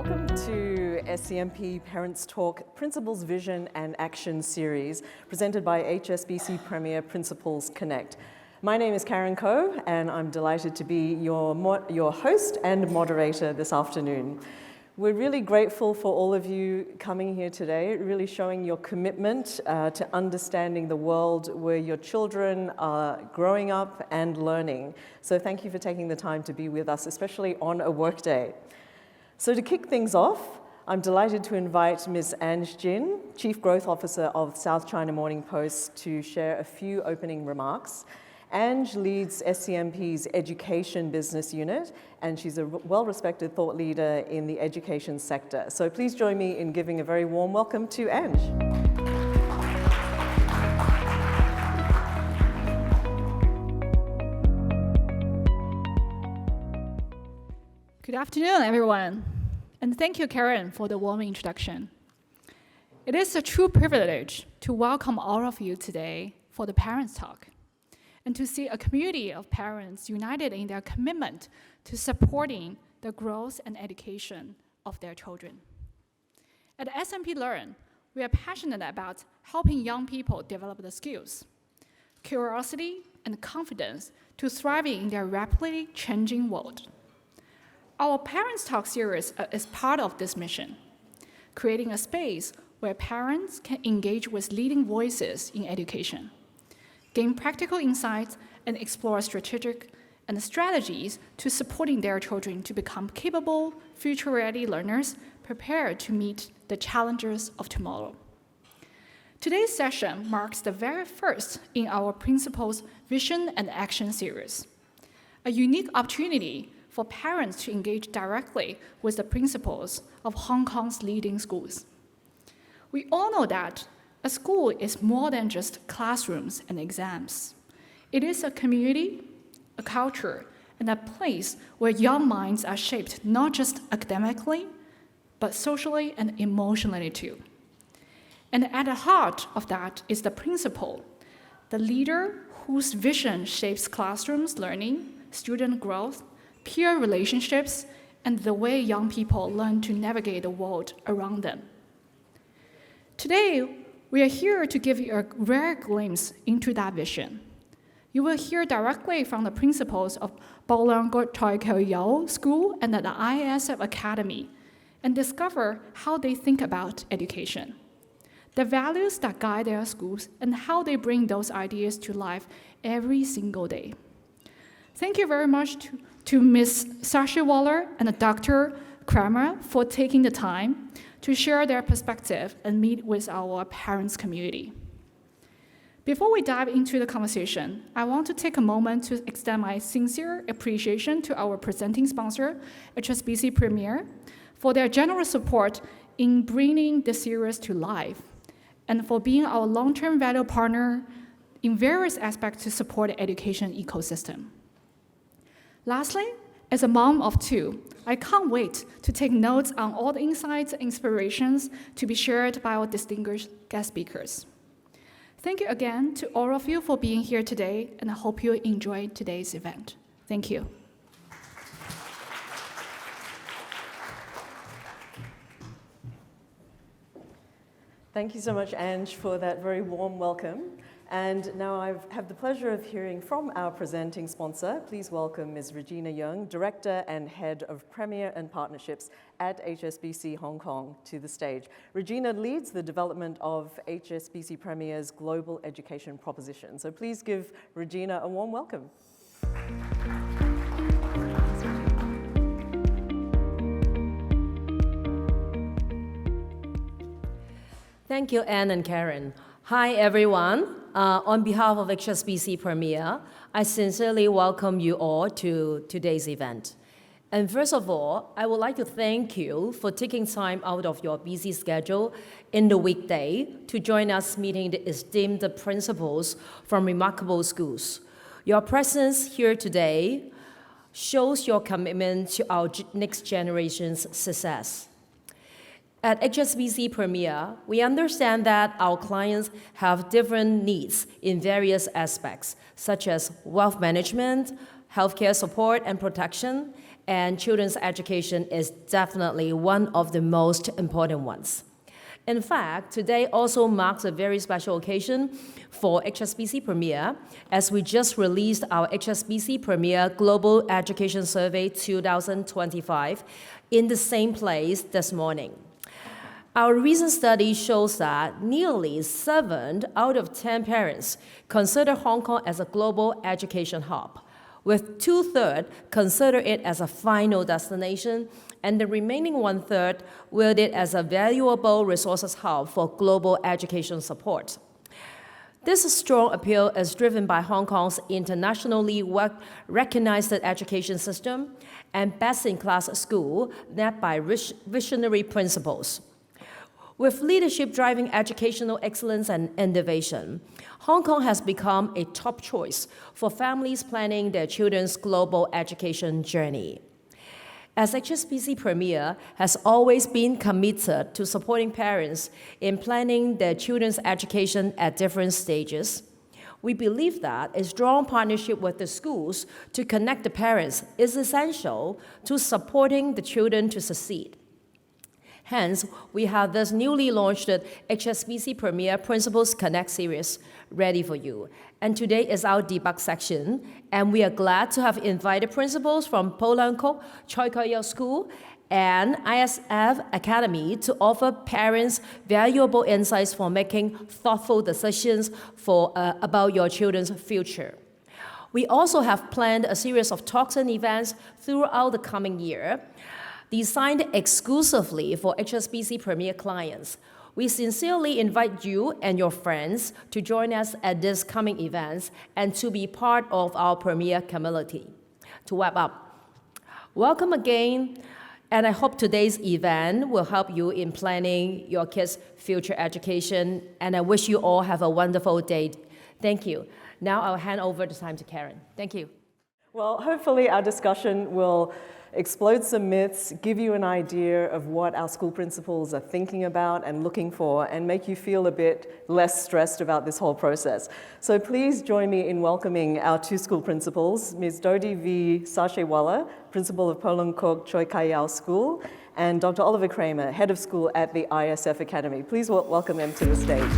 Welcome to SCMP Parents Talk Principals Vision and Action Series presented by HSBC Premier Principals Connect. My name is Karen Koh and I'm delighted to be your host and moderator this afternoon. We're really grateful for all of you coming here today, really showing your commitment to understanding the world where your children are growing up and learning. So thank you for taking the time to be with us, especially on a work day. So to kick things off, I'm delighted to invite Ms. Ange Jin, Chief Growth Officer of South China Morning Post, to share a few opening remarks. Ange leads SCMP's Education Business Unit, and she's a well-respected thought leader in the education sector. So please join me in giving a very warm welcome to Ange. Good afternoon, everyone. And thank you, Karen, for the warm introduction. It is a true privilege to welcome all of you today for the Parents Talk, and to see a community of parents united in their commitment to supporting the growth and education of their children. At SCMP Learn, we are passionate about helping young people develop the skills, curiosity, and confidence to thrive in their rapidly changing world. Our Parents Talk series is part of this mission, creating a space where parents can engage with leading voices in education, gain practical insights, and explore strategic and strategies to supporting their children to become capable, future-ready learners prepared to meet the challenges of tomorrow. Today's session marks the very first in our Principals Vision and Action series, a unique opportunity for parents to engage directly with the principals of Hong Kong's leading schools. We all know that a school is more than just classrooms and exams. It is a community, a culture, and a place where young minds are shaped not just academically, but socially and emotionally too. And at the heart of that is the principal, the leader whose vision shapes classrooms learning, student growth, peer relationships, and the way young people learn to navigate the world around them. Today, we are here to give you a rare glimpse into that vision. You will hear directly from the principals of保良局蔡繼有School and the ISF Academy and discover how they think about education, the values that guide their schools, and how they bring those ideas to life every single day. Thank you very much to Ms. Sarchet-Waller and Dr. Kraemer for taking the time to share their perspective and meet with our parents community. Before we dive into the conversation, I want to take a moment to extend my sincere appreciation to our presenting sponsor, HSBC Premier, for their generous support in bringing the series to life, and for being our long-term value partner in various aspects to support the education ecosystem. Lastly, as a mom of two, I can't wait to take notes on all the insights and inspirations to be shared by our distinguished guest speakers. Thank you again to all of you for being here today, and I hope you enjoyed today's event. Thank you. Thank you so much, Ange, for that very warm welcome. And now I have the pleasure of hearing from our presenting sponsor. Please welcome Ms. Regina Yeung, Director and Head of Premier and Partnerships at HSBC Hong Kong, to the stage. Regina leads the development of HSBC Premier's global education proposition. So please give Regina a warm welcome. Thank you, Anne and Karen. Hi, everyone. On behalf of HSBC Premier, I sincerely welcome you all to today's event. And first of all, I would like to thank you for taking time out of your busy schedule in the weekday to join us meeting the esteemed principals from remarkable schools. Your presence here today shows your commitment to our next generation's success. At HSBC Premier, we understand that our clients have different needs in various aspects, such as wealth management, healthcare support and protection, and children's education is definitely one of the most important ones. In fact, today also marks a very special occasion for HSBC Premier, as we just released our HSBC Premier Global Education Survey 2025 in the same place this morning. Our recent study shows that nearly 7 out of 10 parents consider Hong Kong as a global education hub, with 2/3 consider it as a final destination, and the remaining 1/3 viewed it as a valuable resources hub for global education support. This strong appeal is driven by Hong Kong's internationally recognized education system and best-in-class school led by visionary principals. With leadership driving educational excellence and innovation, Hong Kong has become a top choice for families planning their children's global education journey. As HSBC Premier has always been committed to supporting parents in planning their children's education at different stages, we believe that a strong partnership with the schools to connect the parents is essential to supporting the children to succeed. Hence, we have this newly launched HSBC Premier Principals Connect series ready for you. And today is our debug section, and we are glad to have invited principals from保良局 Choi School and ISF Academy to offer parents valuable insights for making thoughtful decisions about your children's future. We also have planned a series of talks and events throughout the coming year, designed exclusively for HSBC Premier clients. We sincerely invite you and your friends to join us at these coming events and to be part of our Premier community. To wrap up, welcome again, and I hope today's event will help you in planning your kids' future education, and I wish you all have a wonderful day. Thank you. Now I'll hand over the time to Karen. Thank you. Well, hopefully our discussion will explode some myths, give you an idea of what our school principals are thinking about and looking for, and make you feel a bit less stressed about this whole process. So please join me in welcoming our 2 school principals, Ms. Dodie V. Sarchet-Waller, principal of保良局 Choi School, and Dr. Oliver Kramer, head of school at the ISF Academy. Please welcome them to the stage.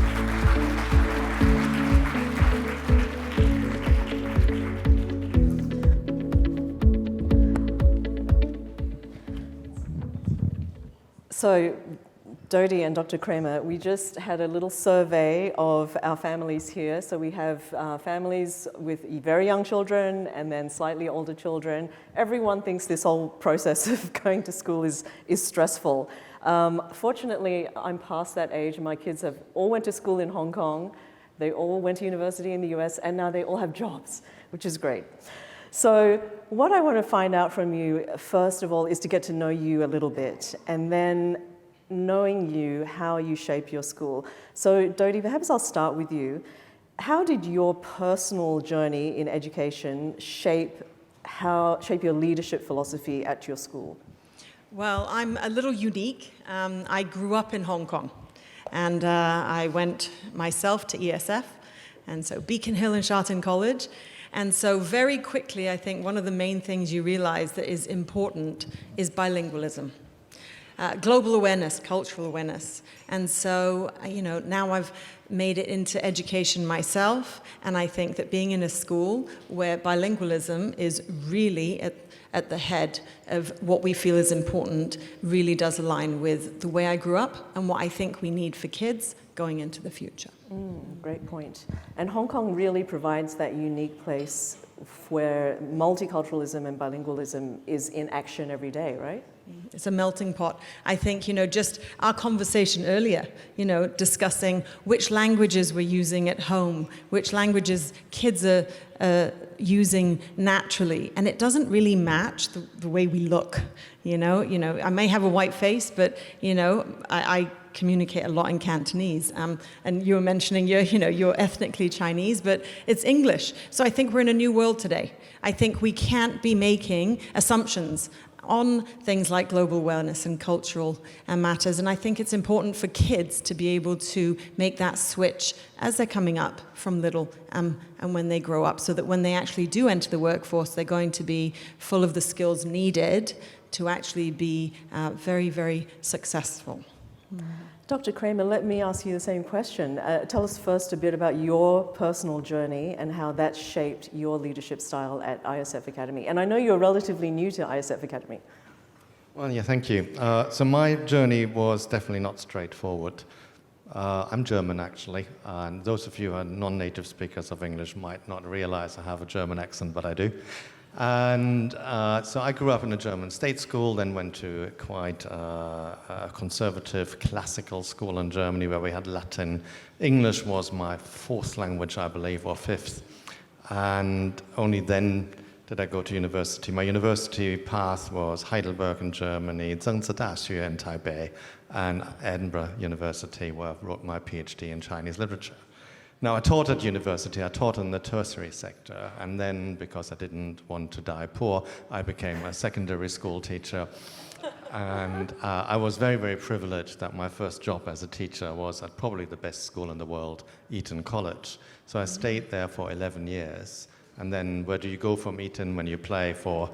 So, Dodie and Dr. Kramer, we just had a little survey of our families here. So we have families with very young children and then slightly older children. Everyone thinks this whole process of going to school is stressful. Fortunately, I'm past that age. My kids have all went to school in Hong Kong. They all went to university in the US, and now they all have jobs, which is great. So what I want to find out from you, first of all, is to get to know you a little bit, and then knowing you, how you shape your school. So Dodie, perhaps I'll start with you. How did your personal journey in education shape your leadership philosophy at your school? Well, I'm a little unique. I grew up in Hong Kong, and I went myself to ESF, and so Beacon Hill and Sharton College. And so very quickly, I think one of the main things you realize that is important is bilingualism. Global awareness, cultural awareness. And so, now I've made it into education myself, and I think that being in a school where bilingualism is really at the head of what we feel is important really does align with the way I grew up and what I think we need for kids going into the future. Great point. And Hong Kong really provides that unique place where multiculturalism and bilingualism is in action every day, right? It's a melting pot. I think, just our conversation earlier, discussing which languages we're using at home, which languages kids are using naturally, and it doesn't really match the way we look. I may have a white face, but I communicate a lot in Cantonese. And you were mentioning you're ethnically Chinese, but it's English. So I think we're in a new world today. I think we can't be making assumptions on things like global awareness and cultural matters. And I think it's important for kids to be able to make that switch as they're coming up from little and when they grow up, so that when they actually do enter the workforce, they're going to be full of the skills needed to actually be very, very successful. Dr. Kramer, let me ask you the same question. Tell us first a bit about your personal journey and how that shaped your leadership style at ISF Academy. And I know you're relatively new to ISF Academy. Well, yeah, thank you. So my journey was definitely not straightforward. I'm German, actually, and those of you who are non-native speakers of English might not realize I have a German accent, but I do. And so I grew up in a German state school, then went to quite a conservative classical school in Germany where we had Latin. English was my fourth language, I believe, or fifth. And only then did I go to university. My university path was Heidelberg in Germany, Zhengzi Daxue in Taipei, and Edinburgh University, where I wrote my PhD in Chinese literature. Now, I taught at university, I taught in the tertiary sector, and then, because I didn't want to die poor, I became a secondary school teacher. And I was very, very privileged that my first job as a teacher was at probably the best school in the world, Eton College. So I stayed there for 11 years. And then where do you go from Eton when you play for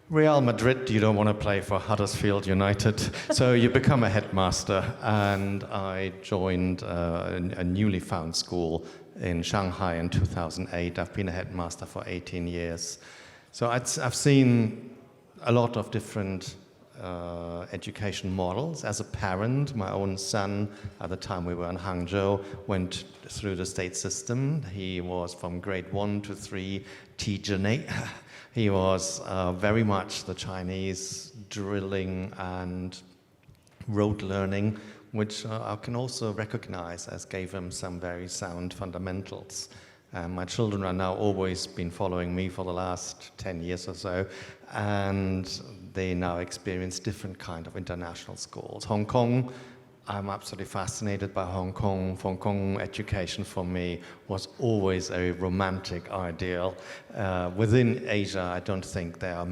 Real Madrid? You don't want to play for Huddersfield United. So you become a headmaster. And I joined a newly found school in Shanghai in 2008. I've been a headmaster for 18 years. So I've seen a lot of different education models. As a parent, my own son, at the time we were in Hangzhou, went through the state system. He was from grade 1 to 3, T-Genate. He was very much the Chinese drilling and rote learning, which I can also recognize as gave him some very sound fundamentals. My children are now always been following me for the last 10 years or so, and they now experience different kind of international schools. Hong Kong, I'm absolutely fascinated by Hong Kong. Hong Kong education for me was always a romantic ideal. Within Asia, I don't think there are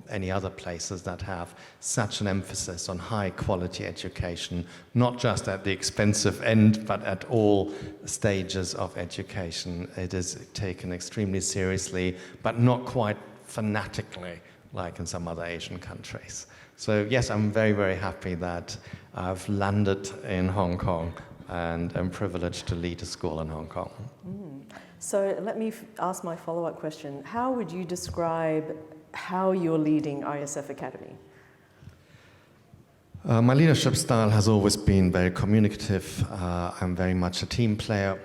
any other places that have such an emphasis on high quality education, not just at the expensive end, but at all stages of education. It is taken extremely seriously, but not quite fanatically like in some other Asian countries. So yes, I'm very, very happy that I've landed in Hong Kong and am privileged to lead a school in Hong Kong. So let me ask my follow-up question. How would you describe how you're leading ISF Academy? My leadership style has always been very communicative. I'm very much a team player.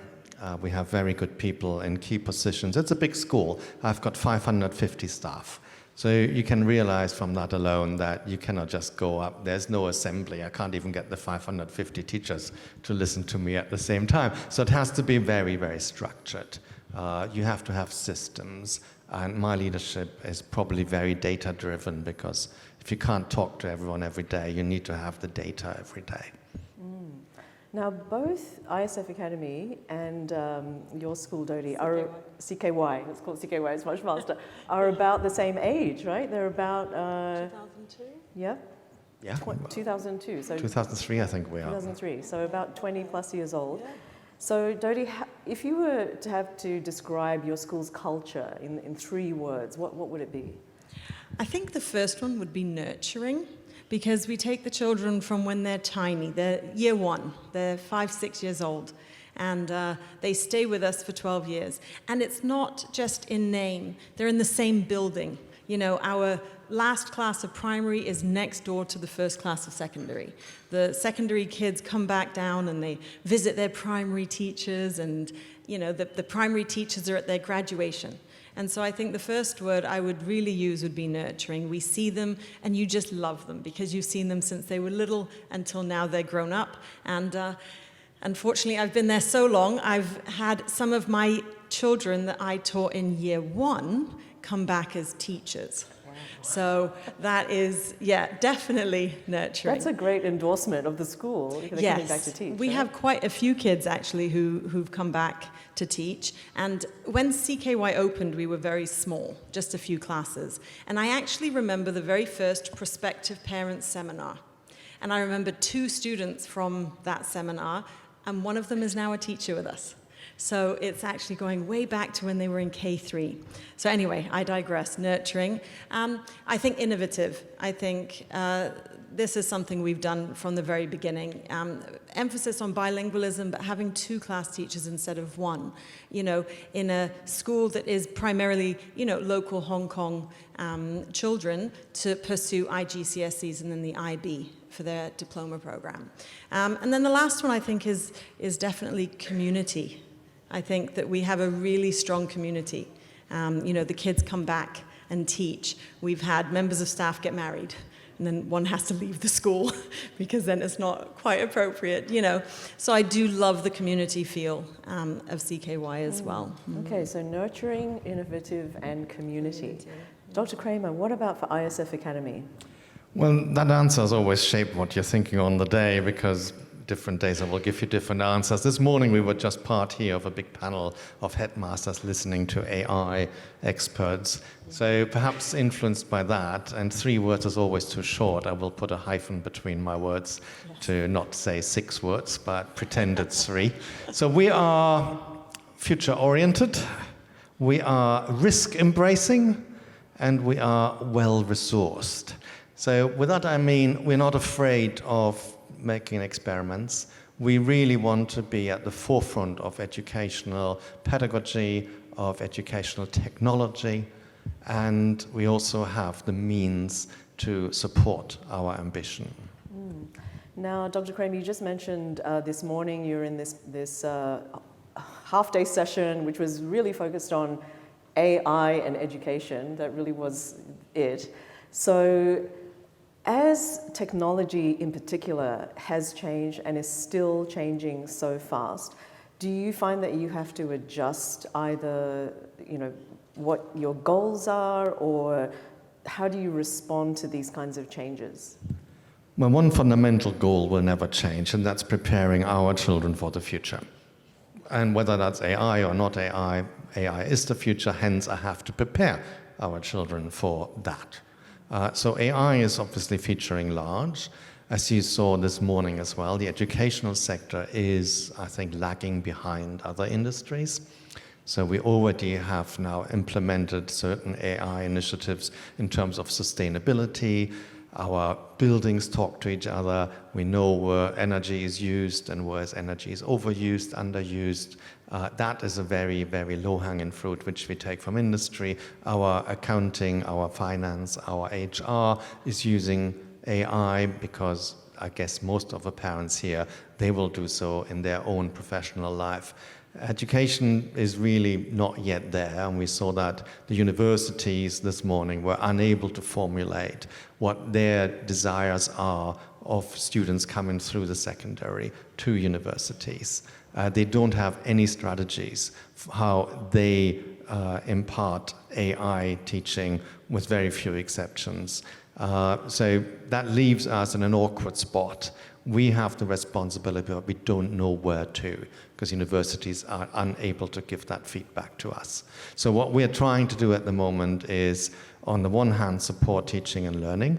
We have very good people in key positions. It's a big school. I've got 550 staff. So you can realize from that alone that you cannot just go up. There's no assembly. I can't even get the 550 teachers to listen to me at the same time. So it has to be very, very structured. You have to have systems. And my leadership is probably very data-driven, because if you can't talk to everyone every day, you need to have the data every day. Now, both ISF Academy and your school, Dodie, are CKY. Let's call it CKY. It's much faster. Are about the same age, right? They're about 2002. Yeah. Yeah. 2002. So 2003, I think we are. 2003. So about 20 plus years old. Yeah. So Dodie, if you were to have to describe your school's culture in 3 words, what would it be? I think the first one would be nurturing, because we take the children from when they're tiny. They're year 1, they're 5, 6 years old, and they stay with us for 12 years. And it's not just in name, they're in the same building. You know, our last class of primary is next door to the first class of secondary. The secondary kids come back down and they visit their primary teachers, and you know, the primary teachers are at their graduation. And so I think the first word I would really use would be nurturing. We see them and you just love them because you've seen them since they were little until now they're grown up. And unfortunately, I've been there so long, I've had some of my children that I taught in year 1 come back as teachers. So that is, definitely nurturing. That's a great endorsement of the school. They're coming back to teach. We have quite a few kids actually who've come back to teach. And when CKY opened, we were very small, just a few classes. And I actually remember the very first prospective parents seminar. And I remember 2 students from that seminar, and one of them is now a teacher with us. So it's actually going way back to when they were in K3. So anyway, I digress. Nurturing. I think innovative. I think this is something we've done from the very beginning. Emphasis on bilingualism, but having 2 class teachers instead of 1. You know, in a school that is primarily, local Hong Kong children to pursue IGCSEs and then the IB for their diploma program. And then the last one I think is definitely community. I think that we have a really strong community. The kids come back and teach. We've had members of staff get married, and then one has to leave the school because then it's not quite appropriate, So I do love the community feel of CKY as well. Okay, so nurturing, innovative, and community. Dr. Kramer, what about for ISF Academy? Well, that answer has always shaped what you're thinking on the day, because different days I will give you different answers. This morning we were just part here of a big panel of headmasters listening to AI experts. So perhaps influenced by that, and 3 words is always too short, I will put a hyphen between my words to not say 6 words, but pretend it's 3. So we are future-oriented, we are risk-embracing, and we are well-resourced. So with that I mean we're not afraid of making experiments. We really want to be at the forefront of educational pedagogy, of educational technology, and we also have the means to support our ambition. Now, Dr. Kramer, you just mentioned this morning you're in this half-day session, which was really focused on AI and education. That really was it. So, as technology in particular has changed and is still changing so fast, do you find that you have to adjust either, what your goals are, or how do you respond to these kinds of changes? Well, one fundamental goal will never change, and that's preparing our children for the future. And whether that's AI or not AI, AI is the future, hence I have to prepare our children for that. So AI is obviously featuring large. As you saw this morning as well, the educational sector is, I think, lagging behind other industries. So we already have now implemented certain AI initiatives in terms of sustainability. Our buildings talk to each other. We know where energy is used and where energy is overused, underused. That is a very, very low-hanging fruit which we take from industry. Our accounting, our finance, our HR is using AI because I guess most of the parents here, they will do so in their own professional life. Education is really not yet there, and we saw that the universities this morning were unable to formulate what their desires are of students coming through the secondary to universities. They don't have any strategies for how they impart AI teaching, with very few exceptions. So that leaves us in an awkward spot. We have the responsibility, but we don't know where to, because universities are unable to give that feedback to us. So what we're trying to do at the moment is, on the one hand, support teaching and learning,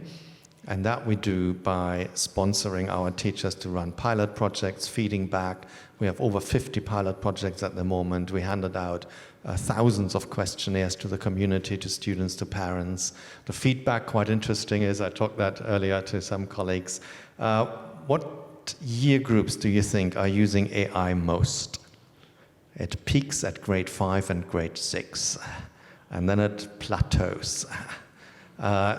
and that we do by sponsoring our teachers to run pilot projects, feeding back. We have over 50 pilot projects at the moment. We handed out thousands of questionnaires to the community, to students, to parents. The feedback, quite interesting, is I talked that earlier to some colleagues. What year groups do you think are using AI most? It peaks at grade 5 and grade 6, and then it plateaus.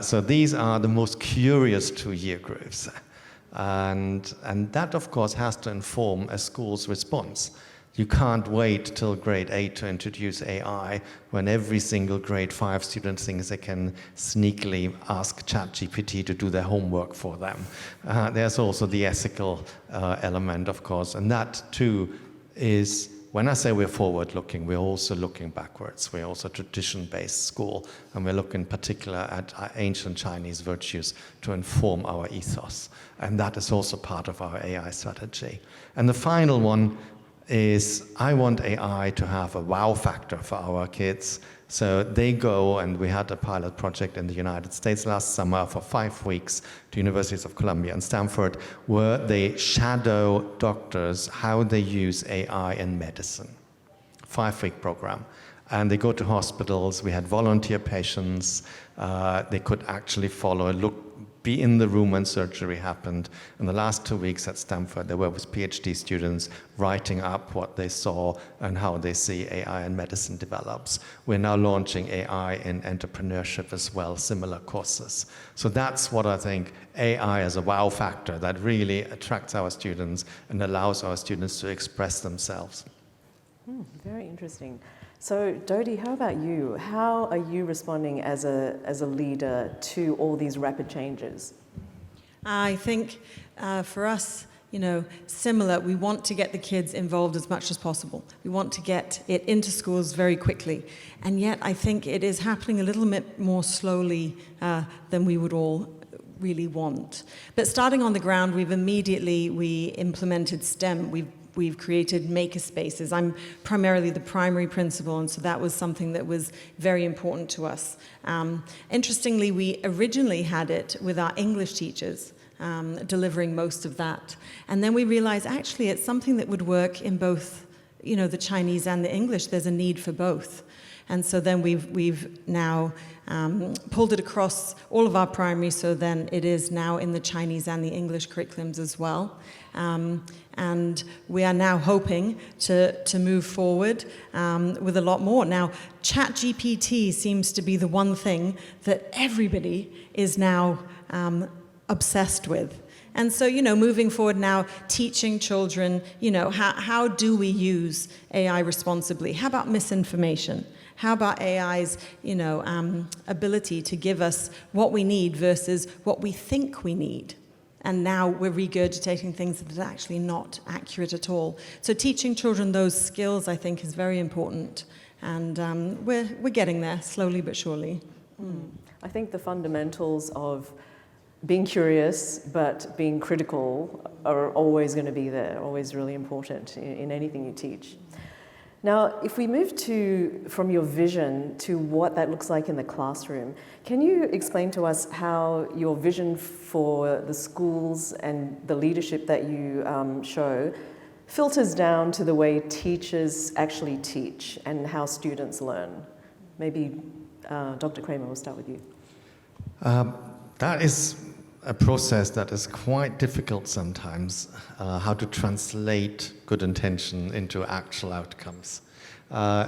So these are the most curious 2 year groups. And that, of course, has to inform a school's response. You can't wait till grade 8 to introduce AI when every single grade 5 student thinks they can sneakily ask ChatGPT to do their homework for them. There's also the ethical element, of course, and that too is when I say we're forward-looking, we're also looking backwards. We're also a tradition-based school, and we're looking in particular at our ancient Chinese virtues to inform our ethos. And that is also part of our AI strategy. And the final one is I want AI to have a wow factor for our kids. So they go, and we had a pilot project in the United States last summer for 5 weeks to Universities of Columbia and Stanford, where they shadow doctors how they use AI in medicine. 5-week program. And they go to hospitals. We had volunteer patients. They could actually follow, be in the room when surgery happened. In the last 2 weeks at Stanford, they were with PhD students writing up what they saw and how they see AI in medicine develops. We're now launching AI in entrepreneurship as well, similar courses. So that's what I think, AI as a wow factor that really attracts our students and allows our students to express themselves. Very interesting. So, Dodie, how about you? How are you responding as a leader to all these rapid changes? I think for us, similar, we want to get the kids involved as much as possible. We want to get it into schools very quickly. And yet I think it is happening a little bit more slowly than we would all really want. But starting on the ground, we implemented STEM. We've created maker spaces. I'm primarily the primary principal, and so that was something that was very important to us. Interestingly, we originally had it with our English teachers, delivering most of that. And then we realized, actually, it's something that would work in both, the Chinese and the English. There's a need for both. And so then we've now pulled it across all of our primary, so then it is now in the Chinese and the English curriculums as well. And we are now hoping to move forward with a lot more. Now, ChatGPT seems to be the one thing that everybody is now obsessed with. And so, moving forward now, teaching children, how do we use AI responsibly? How about misinformation? How about AI's, ability to give us what we need versus what we think we need? And now we're regurgitating things that are actually not accurate at all. So teaching children those skills, I think, is very important. And we're getting there, slowly but surely. I think the fundamentals of being curious but being critical are always going to be there, always really important in anything you teach. Now, if we move from your vision to what that looks like in the classroom, can you explain to us how your vision for the schools and the leadership that you show filters down to the way teachers actually teach and how students learn? Maybe Dr. Kramer, we'll start with you. That is a process that is quite difficult sometimes, how to translate good intention into actual outcomes.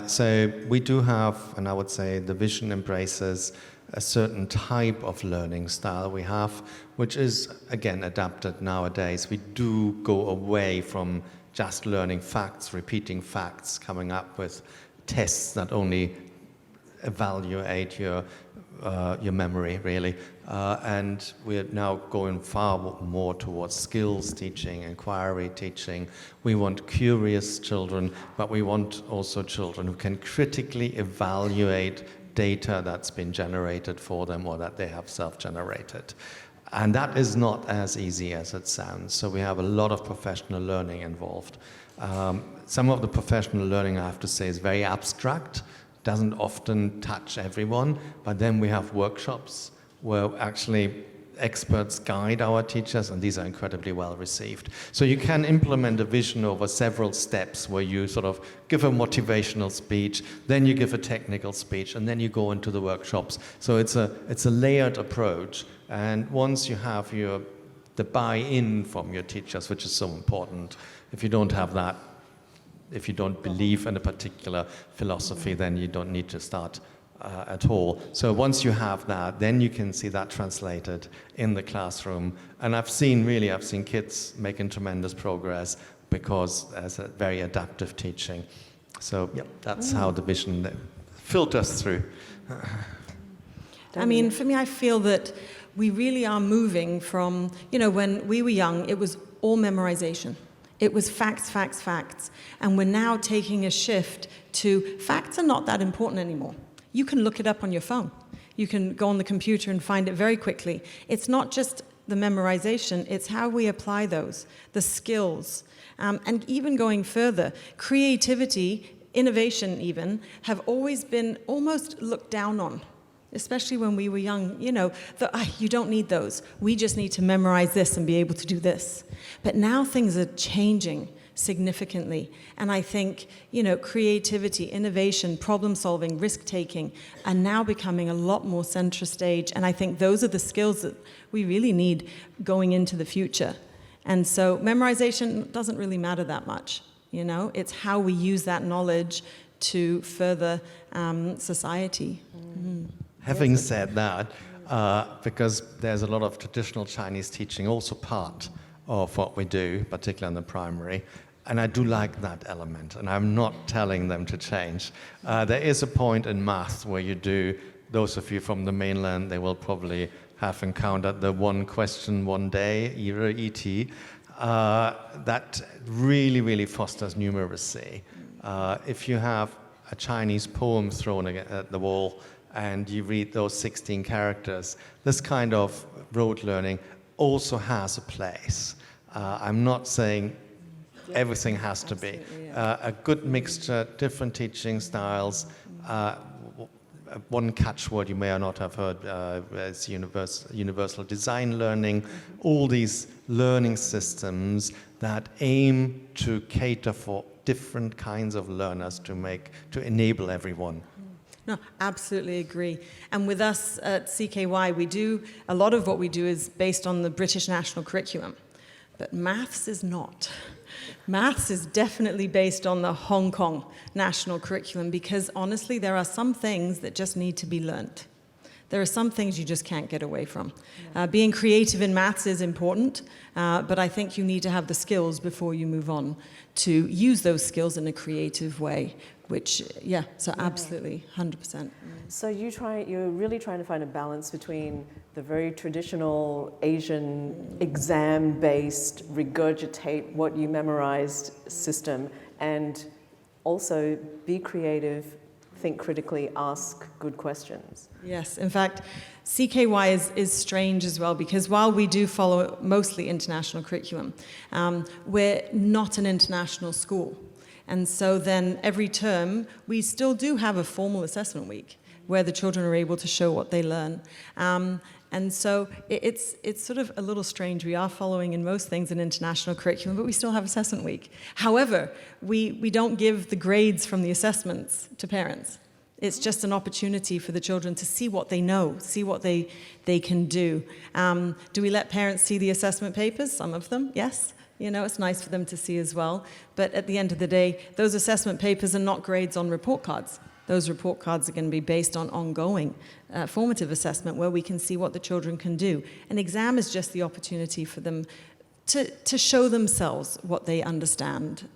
So we do have, and I would say the vision embraces a certain type of learning style we have, which is, again, adapted nowadays. We do go away from just learning facts, repeating facts, coming up with tests that only evaluate your memory, really. And we're now going far more towards skills teaching, inquiry teaching. We want curious children, but we want also children who can critically evaluate data that's been generated for them or that they have self-generated. And that is not as easy as it sounds. So we have a lot of professional learning involved. Some of the professional learning, I have to say, is very abstract, doesn't often touch everyone, but then we have workshops where actually experts guide our teachers, and these are incredibly well received. So you can implement a vision over several steps where you sort of give a motivational speech, then you give a technical speech, and then you go into the workshops. So it's a layered approach, and once you have the buy-in from your teachers, which is so important, if you don't have that, if you don't believe in a particular philosophy, then you don't need to start at all. So once you have that, then you can see that translated in the classroom. And I've seen kids making tremendous progress because there's a very adaptive teaching. So that's how the vision filters through. I mean, for me, I feel that we really are moving from, when we were young, it was all memorization. It was facts, facts, facts. And we're now taking a shift to facts are not that important anymore. You can look it up on your phone. You can go on the computer and find it very quickly. It's not just the memorization, it's how we apply those, the skills. And even going further, creativity, innovation even, have always been almost looked down on, especially when we were young. You know, you don't need those. We just need to memorize this and be able to do this. But now things are changing significantly. And I think, you know, creativity, innovation, problem solving, risk taking are now becoming a lot more center stage. And I think those are the skills that we really need going into the future. And so memorization doesn't really matter that much, you know? It's how we use that knowledge to further society. Mm. Having said that, because there's a lot of traditional Chinese teaching also part of what we do, particularly in the primary, and I do like that element, and I'm not telling them to change. There is a point in math where you do, those of you from the mainland, they will probably have encountered the one question, one day, ET, that really, really fosters numeracy. If you have a Chinese poem thrown at the wall and you read those 16 characters, this kind of rote learning also has a place. I'm not saying everything has to be. A good mixture, different teaching styles. One catchword you may or not have heard is universal design learning. All these learning systems that aim to cater for different kinds of learners to enable everyone. No, absolutely agree. And with us at CKY, a lot of what we do is based on the British national curriculum. But maths is not. Maths is definitely based on the Hong Kong national curriculum because honestly, there are some things that just need to be learnt. There are some things you just can't get away from. Being creative in maths is important, but I think you need to have the skills before you move on to use those skills in a creative way, absolutely, 100%. So you're really trying to find a balance between the very traditional Asian exam-based, regurgitate what you memorized system and also be creative, think critically, ask good questions. Yes, in fact, CKY is strange as well because while we do follow mostly international curriculum, we're not an international school. And so then every term, we still do have a formal assessment week where the children are able to show what they learn. And so it's sort of a little strange. We are following in most things an international curriculum, but we still have assessment week. However, we don't give the grades from the assessments to parents. It's just an opportunity for the children to see what they know, see what they can do. Do we let parents see the assessment papers? Some of them, yes. You know, it's nice for them to see as well. But at the end of the day, those assessment papers are not grades on report cards. Those report cards are going to be based on ongoing formative assessment where we can see what the children can do. An exam is just the opportunity for them to show themselves what they understand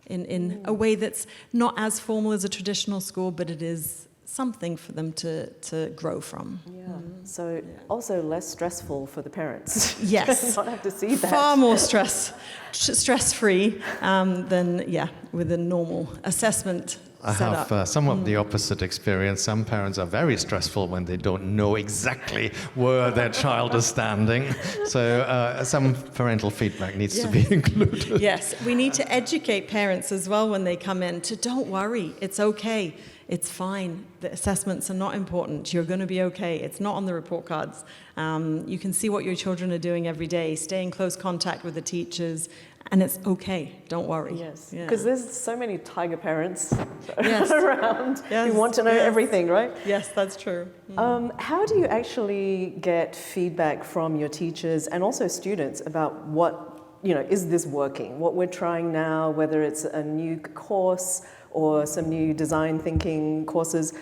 in a way that's not as formal as a traditional school, but it is something for them to grow from. Yeah. So also less stressful for the parents. Yes. Not have to see that. Far more stress-free than with a normal assessment. I have somewhat the opposite experience. Some parents are very stressful when they don't know exactly where their child is standing. So some parental feedback needs to be included. Yes, we need to educate parents as well when they come in to don't worry, it's okay, it's fine. The assessments are not important. You're going to be okay. It's not on the report cards. You can see what your children are doing every day. Stay in close contact with the teachers. And it's okay, don't worry. Yes, because there's so many tiger parents around who want to know everything, right? Yes, that's true. How do you actually get feedback from your teachers and also students about what, is this working? What we're trying now, whether it's a new course or some new design thinking courses,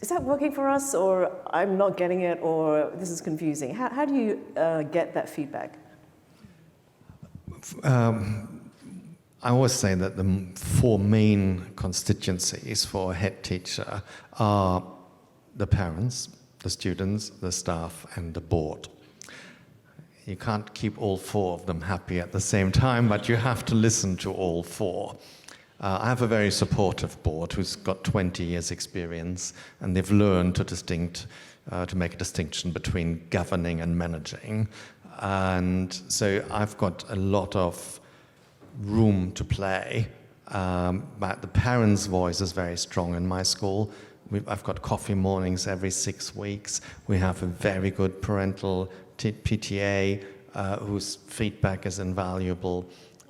is that working for us or I'm not getting it or this is confusing? How do you get that feedback? I always say that the four main constituencies for a head teacher are the parents, the students, the staff, and the board. you can't keep all 4 of them happy at the same time, but you have to listen to all 4. I have a very supportive board who's got 20 years experience, and they've learned to make a distinction between governing and managing. And so I've got a lot of room to play, but the parents' voice is very strong in my school. I've got coffee mornings every 6 weeks. We have a very good parental PTA whose feedback is invaluable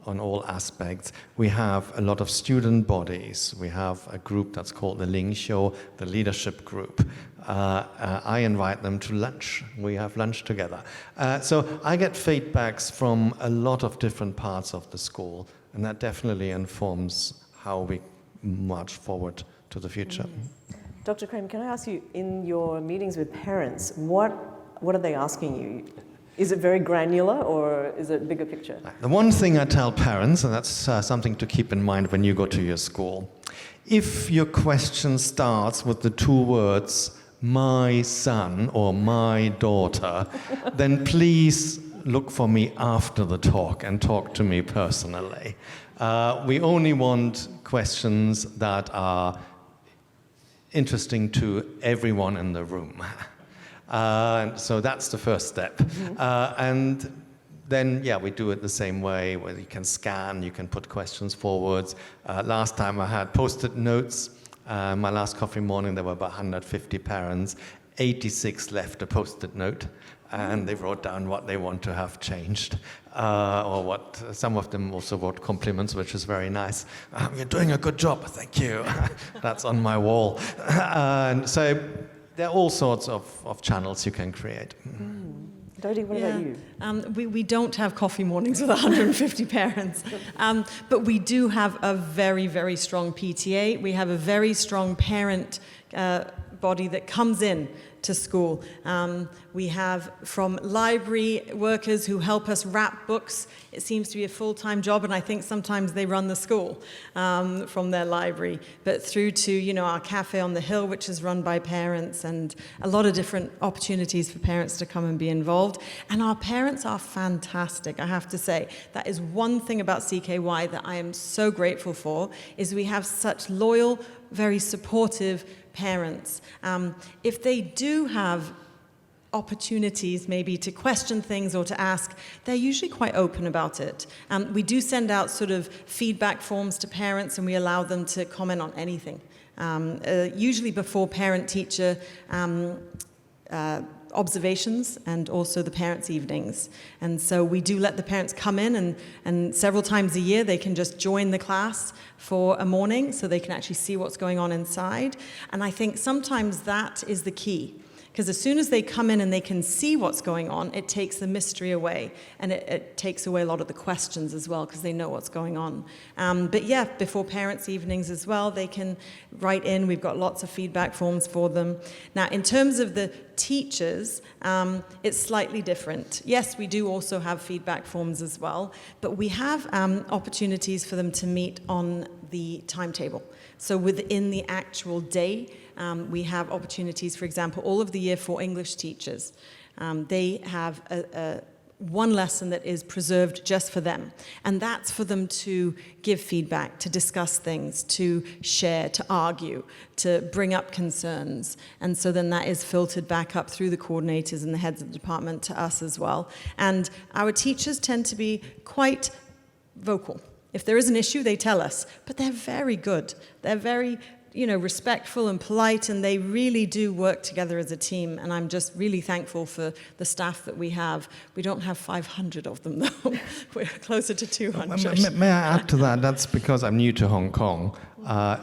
on all aspects. We have a lot of student bodies. We have a group that's called the Ling Show, the leadership group. I invite them to lunch. We have lunch together. So I get feedbacks from a lot of different parts of the school, and that definitely informs how we march forward to the future. Dr. Kraemer, can I ask you, in your meetings with parents, what are they asking you? Is it very granular, or is it bigger picture? The one thing I tell parents, and that's something to keep in mind when you go to your school, if your question starts with the 2 words, my son or my daughter, then please look for me after the talk and talk to me personally. We only want questions that are interesting to everyone in the room. So that's the first step. And then, we do it the same way, where you can scan, you can put questions forwards. Last time I had post-it notes. My last coffee morning, there were about 150 parents. 86 left a post-it note, and they wrote down what they want to have changed. Or what, some of them also wrote compliments, which is very nice. You're doing a good job, thank you. That's on my wall. And so there are all sorts of channels you can create. Dodie, what about you? We don't have coffee mornings with 150 parents, but we do have a very, very strong PTA. We have a very strong parent body that comes in to school. We have from library workers who help us wrap books. It seems to be a full-time job, and I think sometimes they run the school from their library. But through to, our cafe on the hill, which is run by parents, and a lot of different opportunities for parents to come and be involved. And our parents are fantastic, I have to say. That is one thing about CKY that I am so grateful for, is we have such loyal, very supportive parents. If they do have opportunities maybe to question things or to ask, they're usually quite open about it. We do send out sort of feedback forms to parents, and we allow them to comment on anything. Usually before parent-teacher observations, and also the parents' evenings. And so we do let the parents come in, and several times a year they can just join the class for a morning so they can actually see what's going on inside. And I think sometimes that is the key, because as soon as they come in and they can see what's going on, it takes the mystery away, and it takes away a lot of the questions as well, because they know what's going on. But before parents' evenings as well, they can write in. We've got lots of feedback forms for them. Now, in terms of the teachers, it's slightly different. Yes, we do also have feedback forms as well, but we have opportunities for them to meet on the timetable. So within the actual day, we have opportunities, for example, all of the Year 4 English teachers. They have one lesson that is preserved just for them. And that's for them to give feedback, to discuss things, to share, to argue, to bring up concerns. And so then that is filtered back up through the coordinators and the heads of the department to us as well. And our teachers tend to be quite vocal. If there is an issue, they tell us. But they're very good. They're very respectful and polite, and they really do work together as a team. And I'm just really thankful for the staff that we have. We don't have 500 of them, though. We're closer to 200. May I add to that? That's because I'm new to Hong Kong.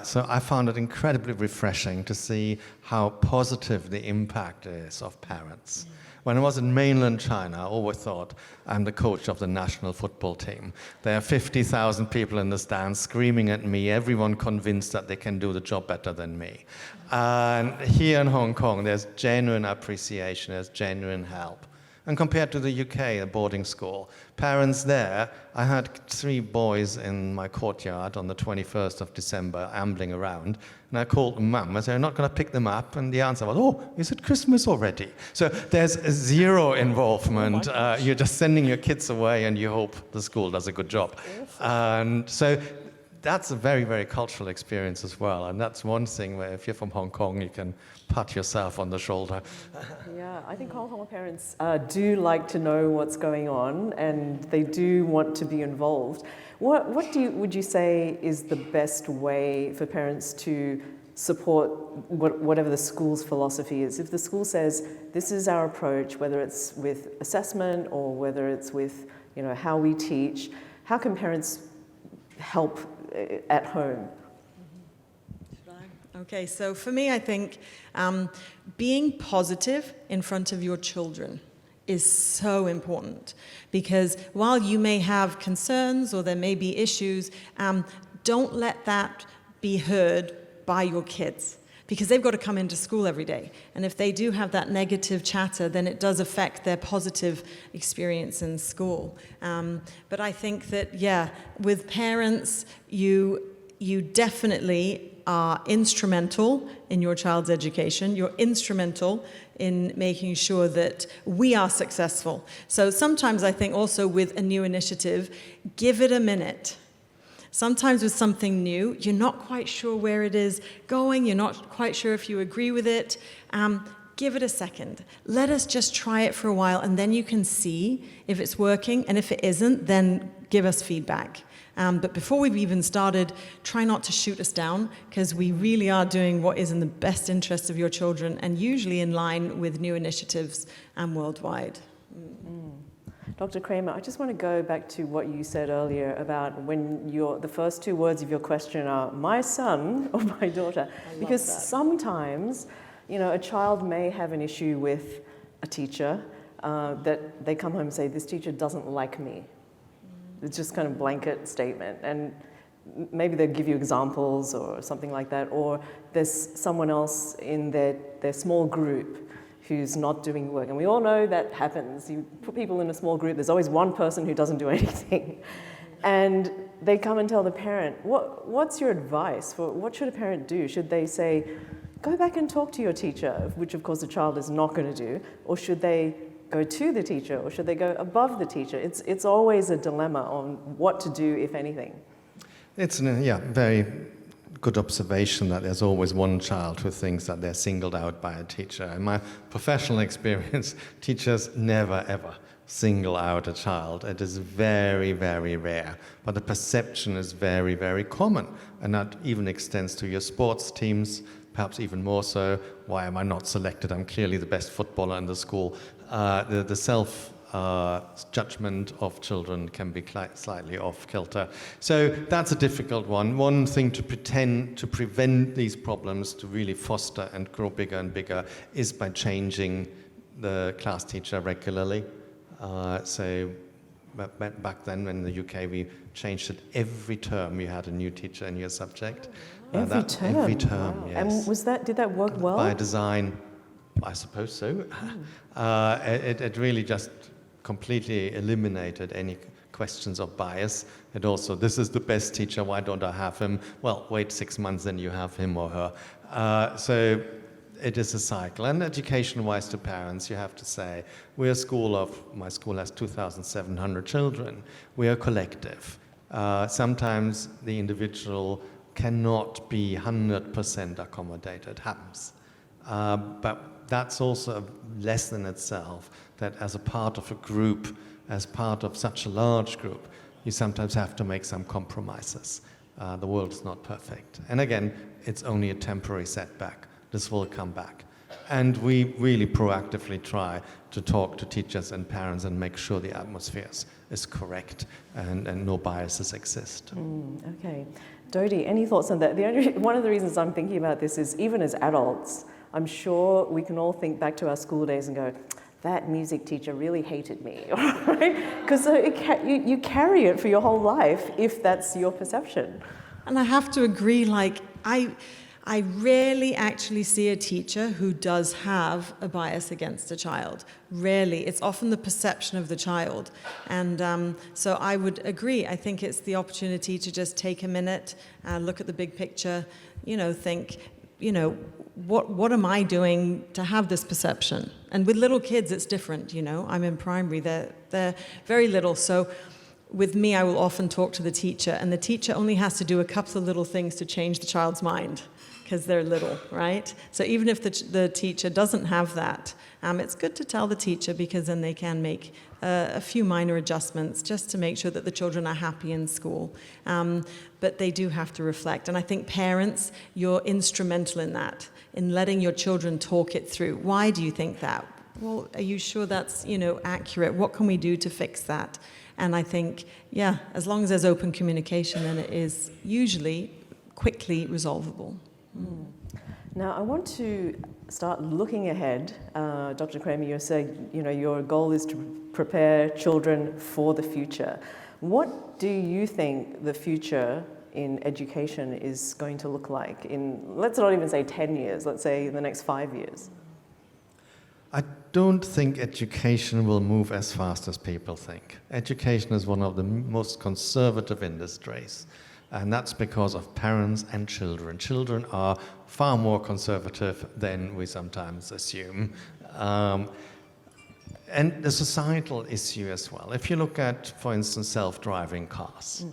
So I found it incredibly refreshing to see how positive the impact is of parents. When I was in mainland China, I always thought I'm the coach of the national football team. There are 50,000 people in the stands screaming at me, everyone convinced that they can do the job better than me. And here in Hong Kong, there's genuine appreciation, there's genuine help. And compared to the UK, a boarding school, parents there, I had 3 boys in my courtyard on the 21st of December ambling around, and I called mum. I said, I'm not going to pick them up, and the answer was, oh, is it Christmas already? So there's zero involvement. You're just sending your kids away, and you hope the school does a good job. And so that's a very, very cultural experience as well, and that's one thing where if you're from Hong Kong, you can pat yourself on the shoulder. Yeah, I think Hong Kong parents do like to know what's going on, and they do want to be involved. What would you say is the best way for parents to support whatever the school's philosophy is? If the school says, this is our approach, whether it's with assessment or whether it's with how we teach, how can parents help at home? Okay, so for me, I think being positive in front of your children is so important, because while you may have concerns or there may be issues, don't let that be heard by your kids, because they've got to come into school every day. And if they do have that negative chatter, then it does affect their positive experience in school. But I think that, with parents, you definitely are instrumental in your child's education. You're instrumental in making sure that we are successful. So sometimes I think also with a new initiative, give it a minute. Sometimes with something new, you're not quite sure where it is going, you're not quite sure if you agree with it. Give it a second. Let us just try it for a while, and then you can see if it's working, and if it isn't, then give us feedback. But before we've even started, try not to shoot us down, because we really are doing what is in the best interest of your children, and usually in line with new initiatives worldwide. Dr. Kramer, I just want to go back to what you said earlier about when the first 2 words of your question are my son or my daughter, because sometimes, a child may have an issue with a teacher that they come home and say, this teacher doesn't like me. It's just kind of blanket statement, and maybe they'll give you examples or something like that, or there's someone else in their small group who's not doing work. And we all know that happens. You put people in a small group, there's always one person who doesn't do anything. And they come and tell the parent, what's your advice? What should a parent do? Should they say, go back and talk to your teacher, which of course the child is not going to do, or should they go to the teacher, or should they go above the teacher? It's always a dilemma on what to do, if anything. It's a very good observation that there's always one child who thinks that they're singled out by a teacher. In my professional experience, teachers never ever single out a child. It is very, very rare, but the perception is very, very common, and that even extends to your sports teams, perhaps even more so. Why am I not selected? I'm clearly the best footballer in the school. The self-judgment of children can be slightly off-kilter. So that's a difficult one. One thing to prevent these problems, to really foster and grow bigger and bigger, is by changing the class teacher regularly. So back then in the UK, we changed it every term. You had a new teacher in your subject. Every term? Every term, wow. yes. And did that work well? By design, I suppose so. It really just completely eliminated any questions of bias. It also, this is the best teacher, why don't I have him? Well, wait 6 months, then you have him or her. So it is a cycle. And education-wise to parents, you have to say, we're a school my school has 2,700 children. We are a collective. Sometimes the individual cannot be 100% accommodated. It happens. But that's also a lesson itself, that as a part of a group, as part of such a large group, you sometimes have to make some compromises. The world is not perfect. And again, it's only a temporary setback. This will come back. And we really proactively try to talk to teachers and parents and make sure the atmosphere is correct and no biases exist. Okay. Dodie, any thoughts on that? One of the reasons I'm thinking about this is even as adults, I'm sure we can all think back to our school days and go, that music teacher really hated me, right? Because you carry it for your whole life if that's your perception. And I have to agree, I rarely actually see a teacher who does have a bias against a child. Rarely. It's often the perception of the child. And so I would agree. I think it's the opportunity to just take a minute, look at the big picture, think, what am I doing to have this perception? And with little kids, it's different, I'm in primary. They're very little. So with me, I will often talk to the teacher, and the teacher only has to do a couple of little things to change the child's mind, because they're little, right? So even if the teacher doesn't have that, it's good to tell the teacher, because then they can make a few minor adjustments just to make sure that the children are happy in school. But they do have to reflect. And I think parents, you're instrumental in that, in letting your children talk it through. Why do you think that? Well, are you sure that's, accurate? What can we do to fix that? And I think, as long as there's open communication, then it is usually quickly resolvable. Now, I want to start looking ahead. Dr. Kraemer, you said, your goal is to prepare children for the future. What do you think the future in education is going to look like in, let's not even say 10 years, let's say in the next 5 years? I don't think education will move as fast as people think. Education is one of the most conservative industries. And that's because of parents and children. Children are far more conservative than we sometimes assume. And the societal issue as well. If you look at, for instance, self-driving cars,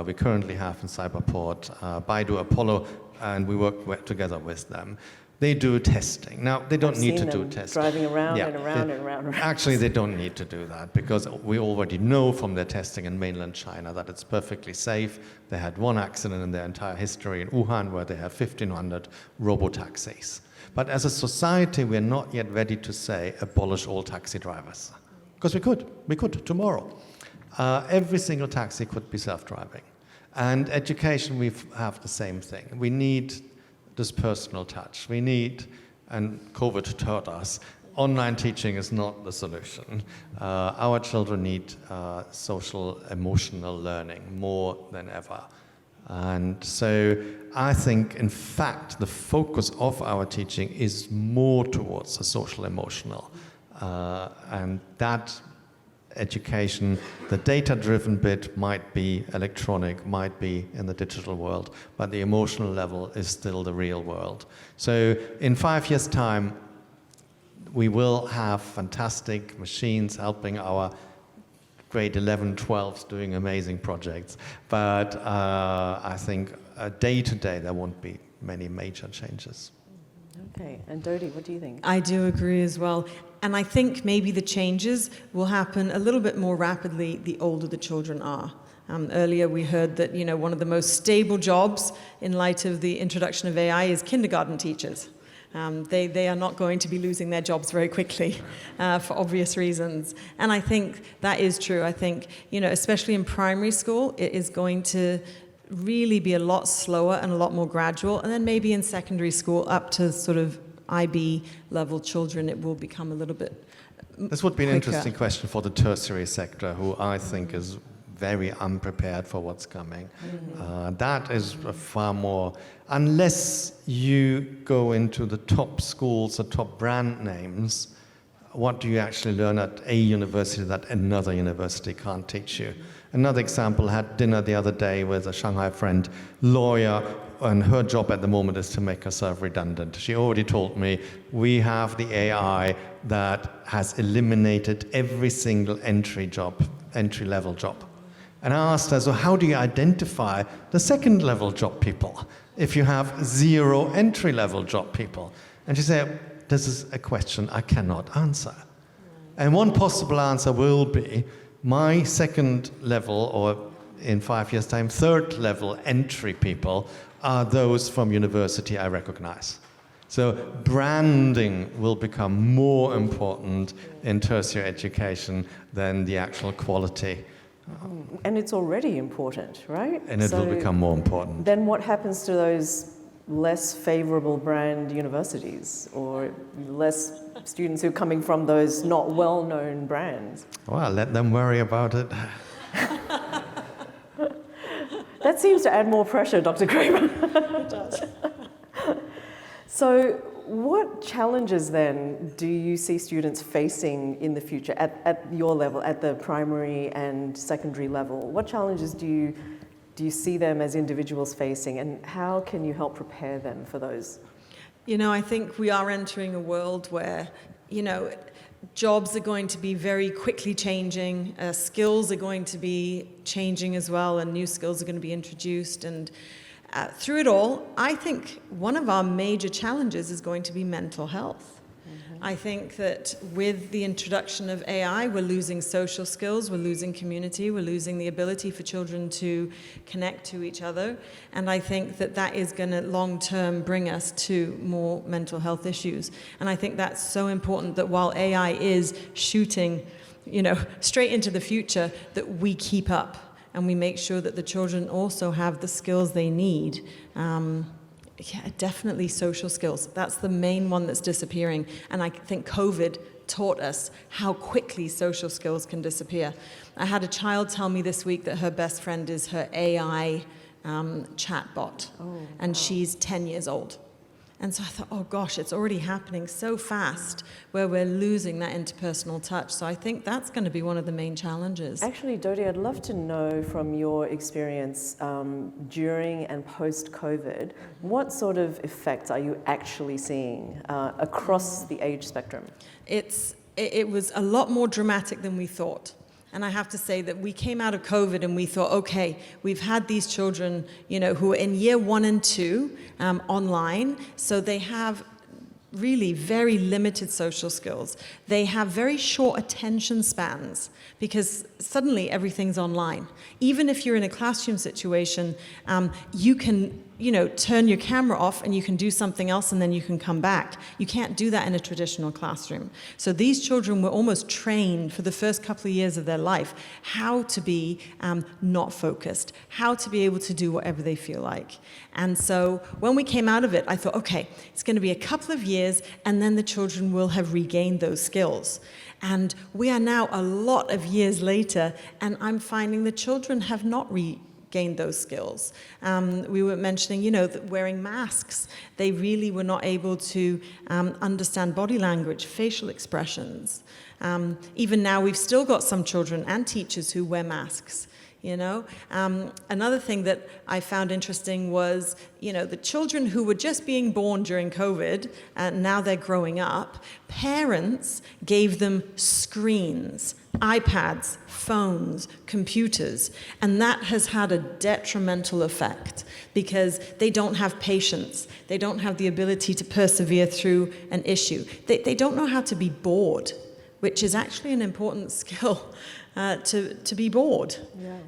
we currently have in Cyberport, Baidu, Apollo, and we work together with them. They do testing. Now, they don't need to do testing. Driving around and around and around. Actually, they don't need to do that, because we already know from their testing in mainland China that it's perfectly safe. They had one accident in their entire history in Wuhan, where they have 1,500 robo-taxis. But as a society, we're not yet ready to say abolish all taxi drivers. Because we could tomorrow. Every single taxi could be self-driving. And education, we have the same thing. We need this personal touch. We need, and COVID taught us, online teaching is not the solution. Our children need social, emotional learning more than ever. And so I think, in fact, the focus of our teaching is more towards the social, emotional. And that education, the data-driven bit might be electronic, might be in the digital world, but the emotional level is still the real world. So in 5 years' time, we will have fantastic machines helping our grade 11, 12s doing amazing projects. But I think day to day, there won't be many major changes. Okay, and Dodie, what do you think? I do agree as well. And I think maybe the changes will happen a little bit more rapidly the older the children are. Earlier we heard that, one of the most stable jobs in light of the introduction of AI is kindergarten teachers. They are not going to be losing their jobs very quickly for obvious reasons. And I think that is true. I think, especially in primary school, it is going to really be a lot slower and a lot more gradual. And then maybe in secondary school, up to sort of IB level children, it will become a little bit This would be an quicker. interesting question for the tertiary sector, who I think is very unprepared for what's coming. That is a far more, unless you go into the top schools, the top brand names, what do you actually learn at a university that another university can't teach you? Another example, I had dinner the other day with a Shanghai friend, lawyer, and her job at the moment is to make herself redundant. She already told me, we have the AI that has eliminated every single entry-level job. And I asked her, so how do you identify the second-level job people if you have 0 entry-level job people? And she said, this is a question I cannot answer. And one possible answer will be, my second level, or in 5 years' time, third level entry people are those from university I recognize. So branding will become more important in tertiary education than the actual quality. And it's already important, right? And it will become more important. Then what happens to those less favorable brand universities, or less students who are coming from those not well-known brands? Well, let them worry about it. That seems to add more pressure, Dr. Kramer. It does. So what challenges then do you see students facing in the future at your level, at the primary and secondary level? What challenges do you see them as individuals facing, and how can you help prepare them for those? You know, I think we are entering a world where, you know, jobs are going to be very quickly changing, skills are going to be changing as well, and new skills are going to be introduced. And through it all, I think one of our major challenges is going to be mental health. I think that with the introduction of AI, we're losing social skills, we're losing community, we're losing the ability for children to connect to each other. And I think that that is going to long-term bring us to more mental health issues. And I think that's so important that while AI is shooting, you know, straight into the future, that we keep up and we make sure that the children also have the skills they need. Yeah, definitely social skills. That's the main one that's disappearing. And I think COVID taught us how quickly social skills can disappear. I had a child tell me this week that her best friend is her AI chatbot, and she's 10 years old. And so I thought, oh gosh, it's already happening so fast where we're losing that interpersonal touch. So I think that's going to be one of the main challenges. Actually, Dodie, I'd love to know from your experience during and post-COVID, what sort of effects are you actually seeing across the age spectrum? It was a lot more dramatic than we thought. And I have to say that we came out of COVID and we thought, okay, we've had these children, you know, who are in year 1 and 2 online, so they have really very limited social skills. They have very short attention spans because suddenly everything's online. Even if you're in a classroom situation, you can, you know, turn your camera off and you can do something else and then you can come back. You can't do that in a traditional classroom. So these children were almost trained for the first couple of years of their life how to be not focused, how to be able to do whatever they feel like. And so when we came out of it, I thought, okay, it's going to be a couple of years and then the children will have regained those skills. And we are now a lot of years later, and I'm finding the children have not regained those skills. We were mentioning, you know, that wearing masks, they really were not able to understand body language, facial expressions. Even now, we've still got some children and teachers who wear masks. You know, another thing that I found interesting was, you know, the children who were just being born during COVID, and now they're growing up, parents gave them screens, iPads, phones, computers, and that has had a detrimental effect because they don't have patience, they don't have the ability to persevere through an issue, they don't know how to be bored, which is actually an important skill. To be bored,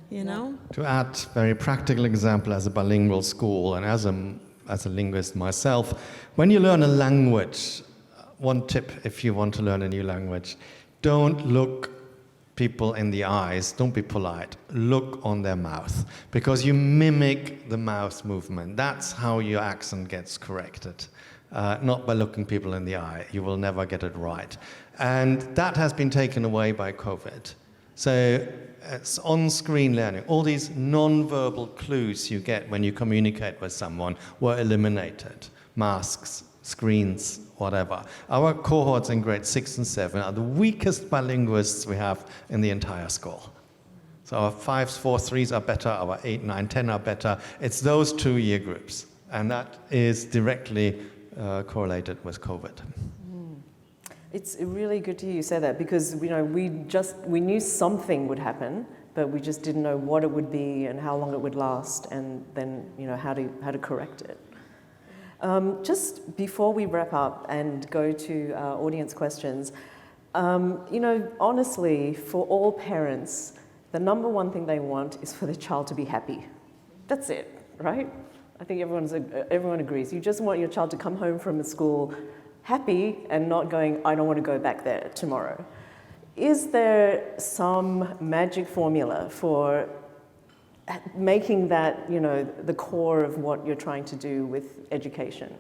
you know? To add very practical example as a bilingual school and as a linguist myself, when you learn a language, one tip if you want to learn a new language, don't look people in the eyes, don't be polite, look on their mouth, because you mimic the mouth movement. That's how your accent gets corrected. Not by looking people in the eye, you will never get it right. And that has been taken away by COVID. So it's on-screen learning. All these non-verbal clues you get when you communicate with someone were eliminated. Masks, screens, whatever. Our cohorts in grade 6 and 7 are the weakest bilinguists we have in the entire school. So our 5s, 4s, 3s are better, our 8, 9, 10 are better. It's those 2 year groups. And that is directly correlated with COVID. It's really good to hear you say that because, you know, we knew something would happen, but we just didn't know what it would be and how long it would last, and then, you know, how to correct it. Just before we wrap up and go to audience questions, you know, honestly, for all parents, the number one thing they want is for their child to be happy. That's it, right? I think everyone agrees. You just want your child to come home from school happy and not going, I don't want to go back there tomorrow. Is there some magic formula for making that, you know, the core of what you're trying to do with education?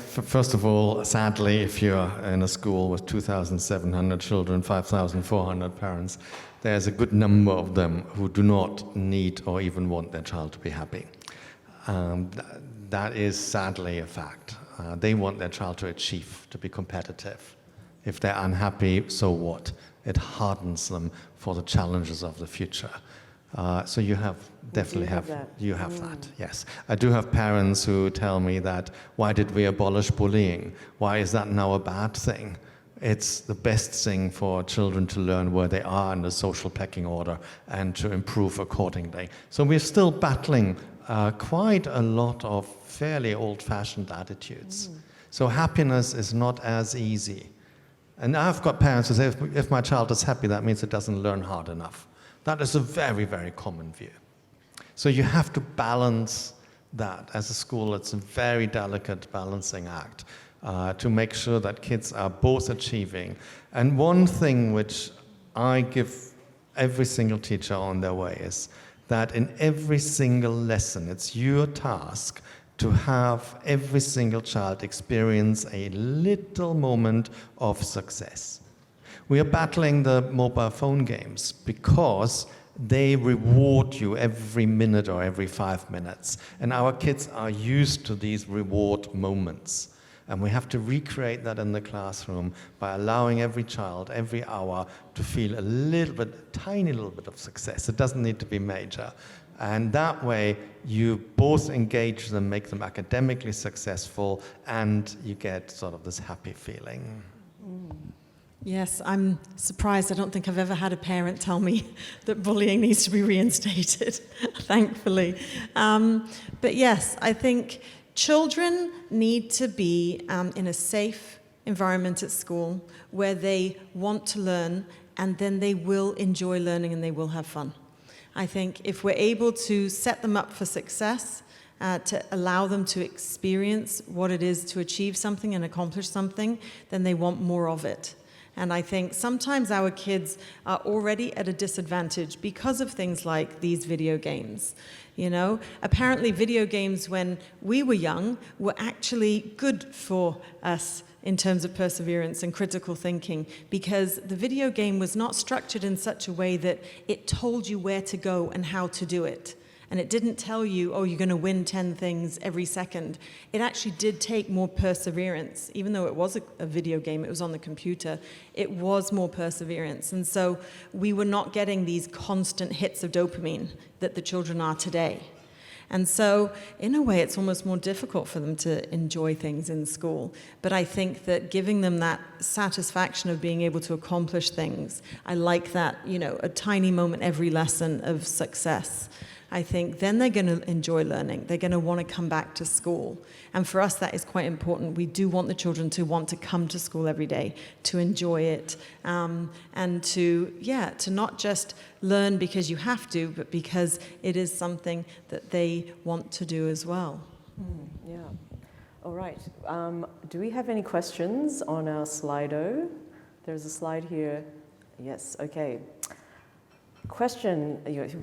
First of all, sadly, if you're in a school with 2,700 children, 5,400 parents, there's a good number of them who do not need or even want their child to be happy. That is sadly a fact. They want their child to achieve, to be competitive. If they're unhappy, so what? It hardens them for the challenges of the future. So you definitely have that, yes. I do have parents who tell me that, why did we abolish bullying? Why is that now a bad thing? It's the best thing for children to learn where they are in the social pecking order and to improve accordingly. So we're still battling quite a lot of fairly old-fashioned attitudes. So happiness is not as easy. And I've got parents who say, if my child is happy, that means it doesn't learn hard enough. That is a very, very common view. So you have to balance that. As a school, it's a very delicate balancing act to make sure that kids are both achieving. And one thing which I give every single teacher on their way is that in every single lesson, it's your task to have every single child experience a little moment of success. We are battling the mobile phone games because they reward you every minute or every 5 minutes. And our kids are used to these reward moments. And we have to recreate that in the classroom by allowing every child, every hour, to feel a tiny little bit of success. It doesn't need to be major. And that way, you both engage them, make them academically successful, and you get sort of this happy feeling. Yes, I'm surprised. I don't think I've ever had a parent tell me that bullying needs to be reinstated, thankfully. But yes, I think children need to be in a safe environment at school where they want to learn, and then they will enjoy learning and they will have fun. I think if we're able to set them up for success, to allow them to experience what it is to achieve something and accomplish something, then they want more of it. And I think sometimes our kids are already at a disadvantage because of things like these video games. You know, apparently video games when we were young were actually good for us in terms of perseverance and critical thinking, because the video game was not structured in such a way that it told you where to go and how to do it. And it didn't tell you, oh, you're going to win 10 things every second. It actually did take more perseverance. Even though it was a video game, it was on the computer, it was more perseverance. And so we were not getting these constant hits of dopamine that the children are today. And so, in a way, it's almost more difficult for them to enjoy things in school. But I think that giving them that satisfaction of being able to accomplish things, I like that, you know, a tiny moment every lesson of success. I think then they're going to enjoy learning. They're going to want to come back to school. And for us, that is quite important. We do want the children to want to come to school every day, to enjoy it, and to not just learn because you have to, but because it is something that they want to do as well. Yeah. All right. Do we have any questions on our Slido? There's a slide here. Yes, okay. Question,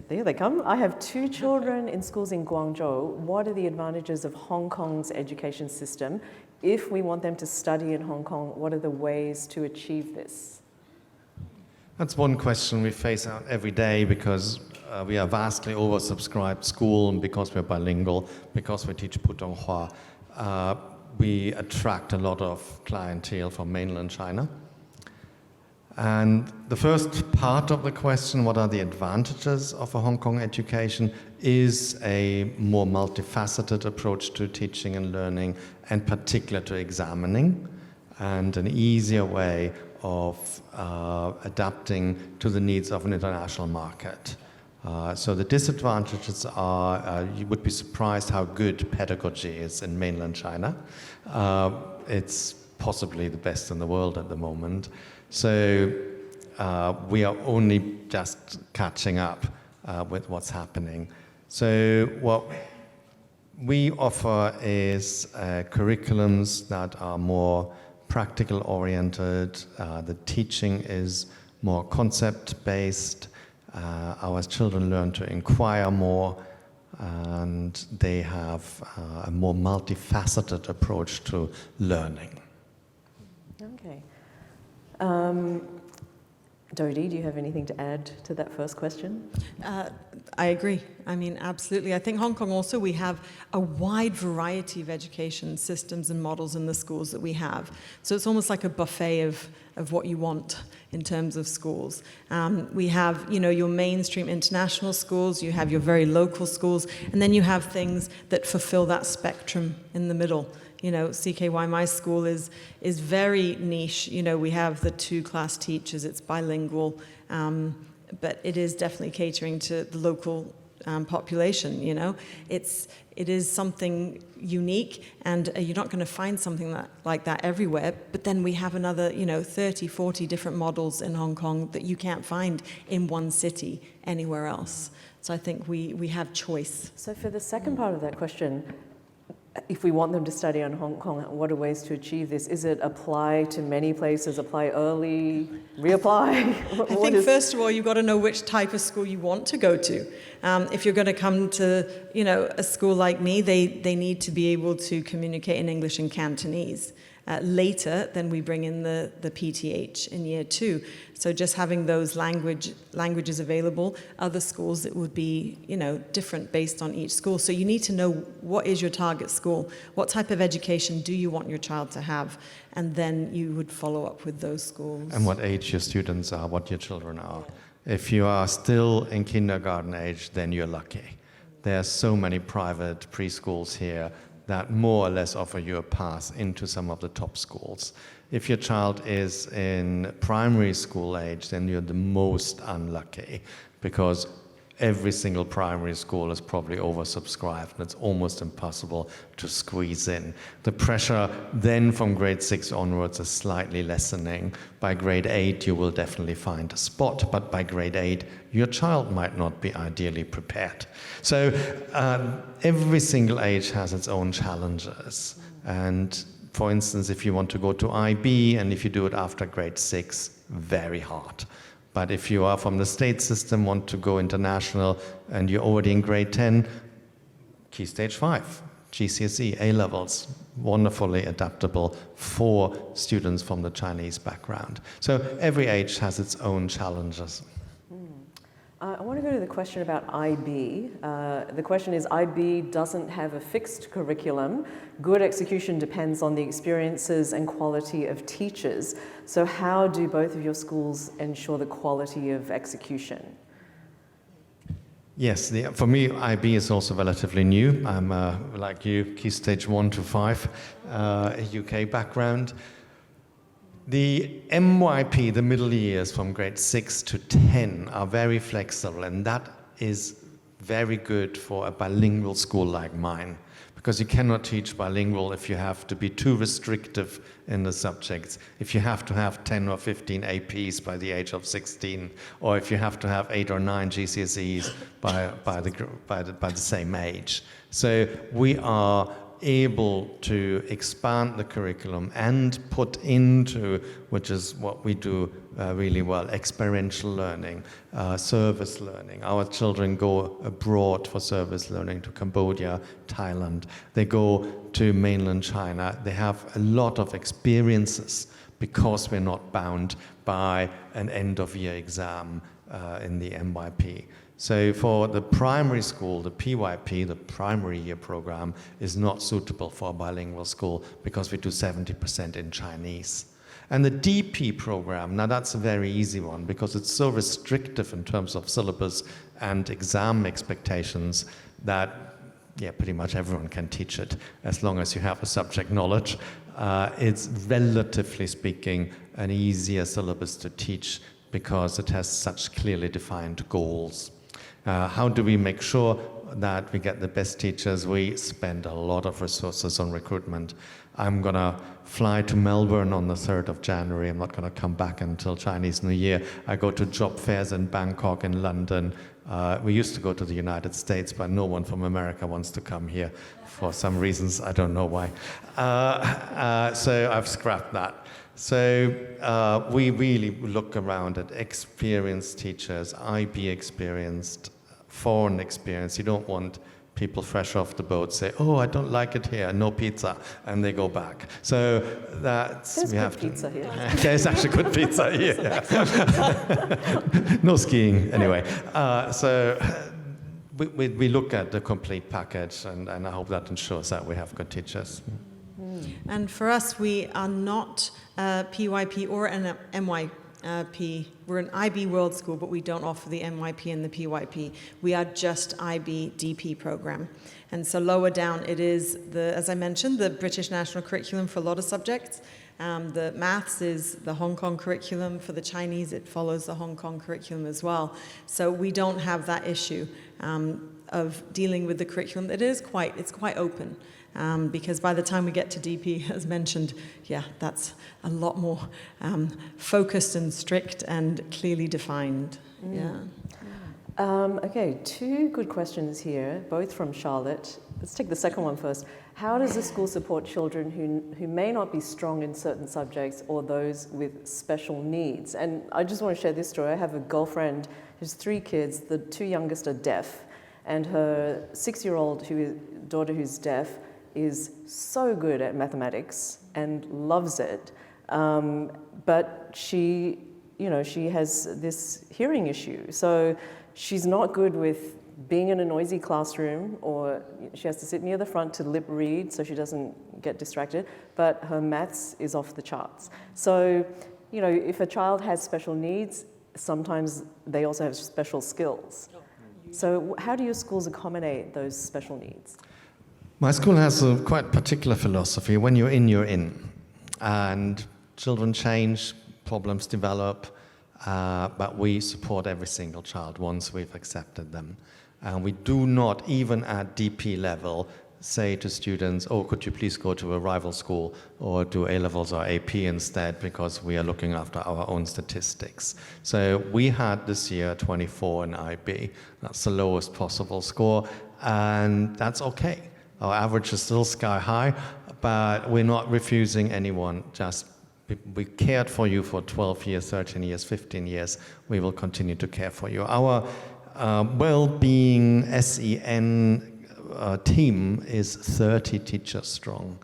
there they come. I have 2 children in schools in Guangzhou. What are the advantages of Hong Kong's education system? If we want them to study in Hong Kong, what are the ways to achieve this? That's one question we face out every day because we are vastly oversubscribed school, and because we're bilingual, because we teach Putonghua, we attract a lot of clientele from mainland China. And the first part of the question, what are the advantages of a Hong Kong education, is a more multifaceted approach to teaching and learning, and particular to examining, and an easier way of adapting to the needs of an international market. So the disadvantages are, you would be surprised how good pedagogy is in mainland China. It's possibly the best in the world at the moment. So we are only just catching up with what's happening. So what we offer is curriculums that are more practical oriented. The teaching is more concept-based. Our children learn to inquire more, and they have a more multifaceted approach to learning. Okay. Dodie, do you have anything to add to that first question? I agree. I mean, absolutely. I think Hong Kong also, we have a wide variety of education systems and models in the schools that we have. So it's almost like a buffet of what you want in terms of schools. We have, your mainstream international schools, you have your very local schools, and then you have things that fulfill that spectrum in the middle. CKY, my school, is very niche. We have the 2-class teachers, it's bilingual, but it is definitely catering to the local population. It is something unique, and you're not going to find something like that everywhere. But then we have another, 30, 40 different models in Hong Kong that you can't find in one city anywhere else. So I think we have choice. So for the second part of that question, if we want them to study in Hong Kong, what are ways to achieve this? Is it apply to many places, apply early, reapply? I think first of all, you've got to know which type of school you want to go to. If you're going to come to, a school like me, they need to be able to communicate in English and Cantonese. Later, then we bring in the PTH in year 2. So just having those languages available, other schools, it would be, different based on each school. So you need to know what is your target school, what type of education do you want your child to have, and then you would follow up with those schools. And what age your students are, what your children are. If you are still in kindergarten age, then you're lucky. There are so many private preschools here that more or less offer you a pass into some of the top schools. If your child is in primary school age, then you're the most unlucky, because every single primary school is probably oversubscribed, and it's almost impossible to squeeze in. The pressure then from grade 6 onwards is slightly lessening. By grade 8, you will definitely find a spot, but by grade 8, your child might not be ideally prepared. So every single age has its own challenges. And for instance, if you want to go to IB, and if you do it after grade 6, very hard. But if you are from the state system, want to go international, and you're already in grade 10, Key Stage 5, GCSE, A-levels, wonderfully adaptable for students from the Chinese background. So every age has its own challenges. I want to go to the question about IB. The question is, IB doesn't have a fixed curriculum. Good execution depends on the experiences and quality of teachers. So how do both of your schools ensure the quality of execution? Yes, for me, IB is also relatively new. I'm, like you, Key Stage 1 to 5, UK background. The MYP, the middle years from grade 6 to 10, are very flexible, and that is very good for a bilingual school like mine, because you cannot teach bilingual if you have to be too restrictive in the subjects, if you have to have 10 or 15 APs by the age of 16, or if you have to have 8 or 9 GCSEs by the same age. So we are able to expand the curriculum and put into, which is what we do really well, experiential learning, service learning. Our children go abroad for service learning to Cambodia, Thailand. They go to mainland China. They have a lot of experiences because we're not bound by an end-of-year exam in the MYP. So for the primary school, the PYP, the primary year program, is not suitable for a bilingual school because we do 70% in Chinese. And the DP program, now that's a very easy one because it's so restrictive in terms of syllabus and exam expectations that, yeah, pretty much everyone can teach it as long as you have a subject knowledge. It's relatively speaking an easier syllabus to teach because it has such clearly defined goals. How do we make sure that we get the best teachers? We spend a lot of resources on recruitment. I'm going to fly to Melbourne on the 3rd of January. I'm not going to come back until Chinese New Year. I go to job fairs in Bangkok, in London. We used to go to the United States, but no one from America wants to come here for some reasons. I don't know why. So I've scrapped that. So we really look around at experienced teachers, IB experienced, foreign experience. You don't want people fresh off the boat say, oh, I don't like it here, no pizza, and they go back. So that's... There's good pizza here. There's actually good pizza here. Yeah. No skiing, anyway. So we look at the complete package, and I hope that ensures that we have good teachers. And for us, we are not PYP or an MYP. We're an IB World School, but we don't offer the MYP and the PYP. We are just IB DP program. And so lower down, it is, as I mentioned, the British National Curriculum for a lot of subjects. The maths is the Hong Kong curriculum. For the Chinese, it follows the Hong Kong curriculum as well. So we don't have that issue of dealing with the curriculum. It's quite open. Because by the time we get to DP, as mentioned, that's a lot more focused and strict and clearly defined. Okay, two good questions here, both from Charlotte. Let's take the second one first. How does the school support children who may not be strong in certain subjects or those with special needs? And I just want to share this story. I have a girlfriend who's 3 kids. The 2 youngest are deaf, and her 6-year-old daughter who's deaf is so good at mathematics and loves it, but she has this hearing issue. So she's not good with being in a noisy classroom, or she has to sit near the front to lip read so she doesn't get distracted, but her maths is off the charts. So, if a child has special needs, sometimes they also have special skills. So how do your schools accommodate those special needs? My school has a quite particular philosophy. When you're in, you're in. And children change, problems develop, but we support every single child once we've accepted them. And we do not, even at DP level, say to students, oh, could you please go to a rival school or do A-levels or AP instead, because we are looking after our own statistics. So we had this year 24 in IB. That's the lowest possible score, and that's okay. Our average is still sky high, but we're not refusing anyone. Just we cared for you for 12 years, 13 years, 15 years. We will continue to care for you. Our well-being SEN team is 30 teachers strong.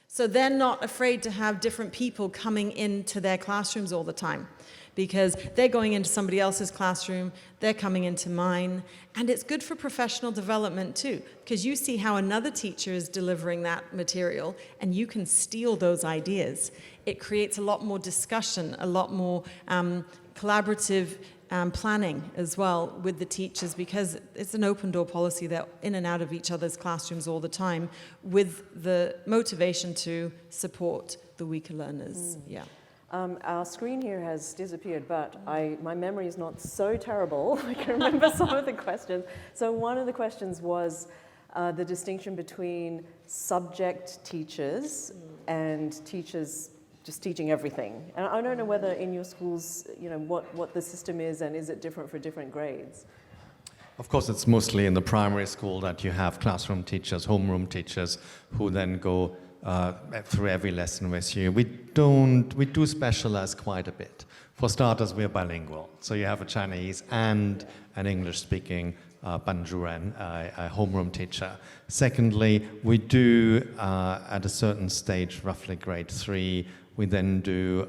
So they're not afraid to have different people coming into their classrooms all the time, because they're going into somebody else's classroom, they're coming into mine, and it's good for professional development too, because you see how another teacher is delivering that material, and you can steal those ideas. It creates a lot more discussion, a lot more collaborative planning as well with the teachers, because it's an open door policy. They're in and out of each other's classrooms all the time with the motivation to support the weaker learners. Our screen here has disappeared, but my memory is not so terrible. I can remember some of the questions. So one of the questions was the distinction between subject teachers and teachers just teaching everything. And I don't know whether in your schools, what the system is, and is it different for different grades? Of course, it's mostly in the primary school that you have classroom teachers, homeroom teachers, who then go through every lesson with you. We do specialize quite a bit. For starters, we are bilingual. So you have a Chinese and an English-speaking Banjuan, a homeroom teacher. Secondly, we do, at a certain stage, roughly grade 3, we then do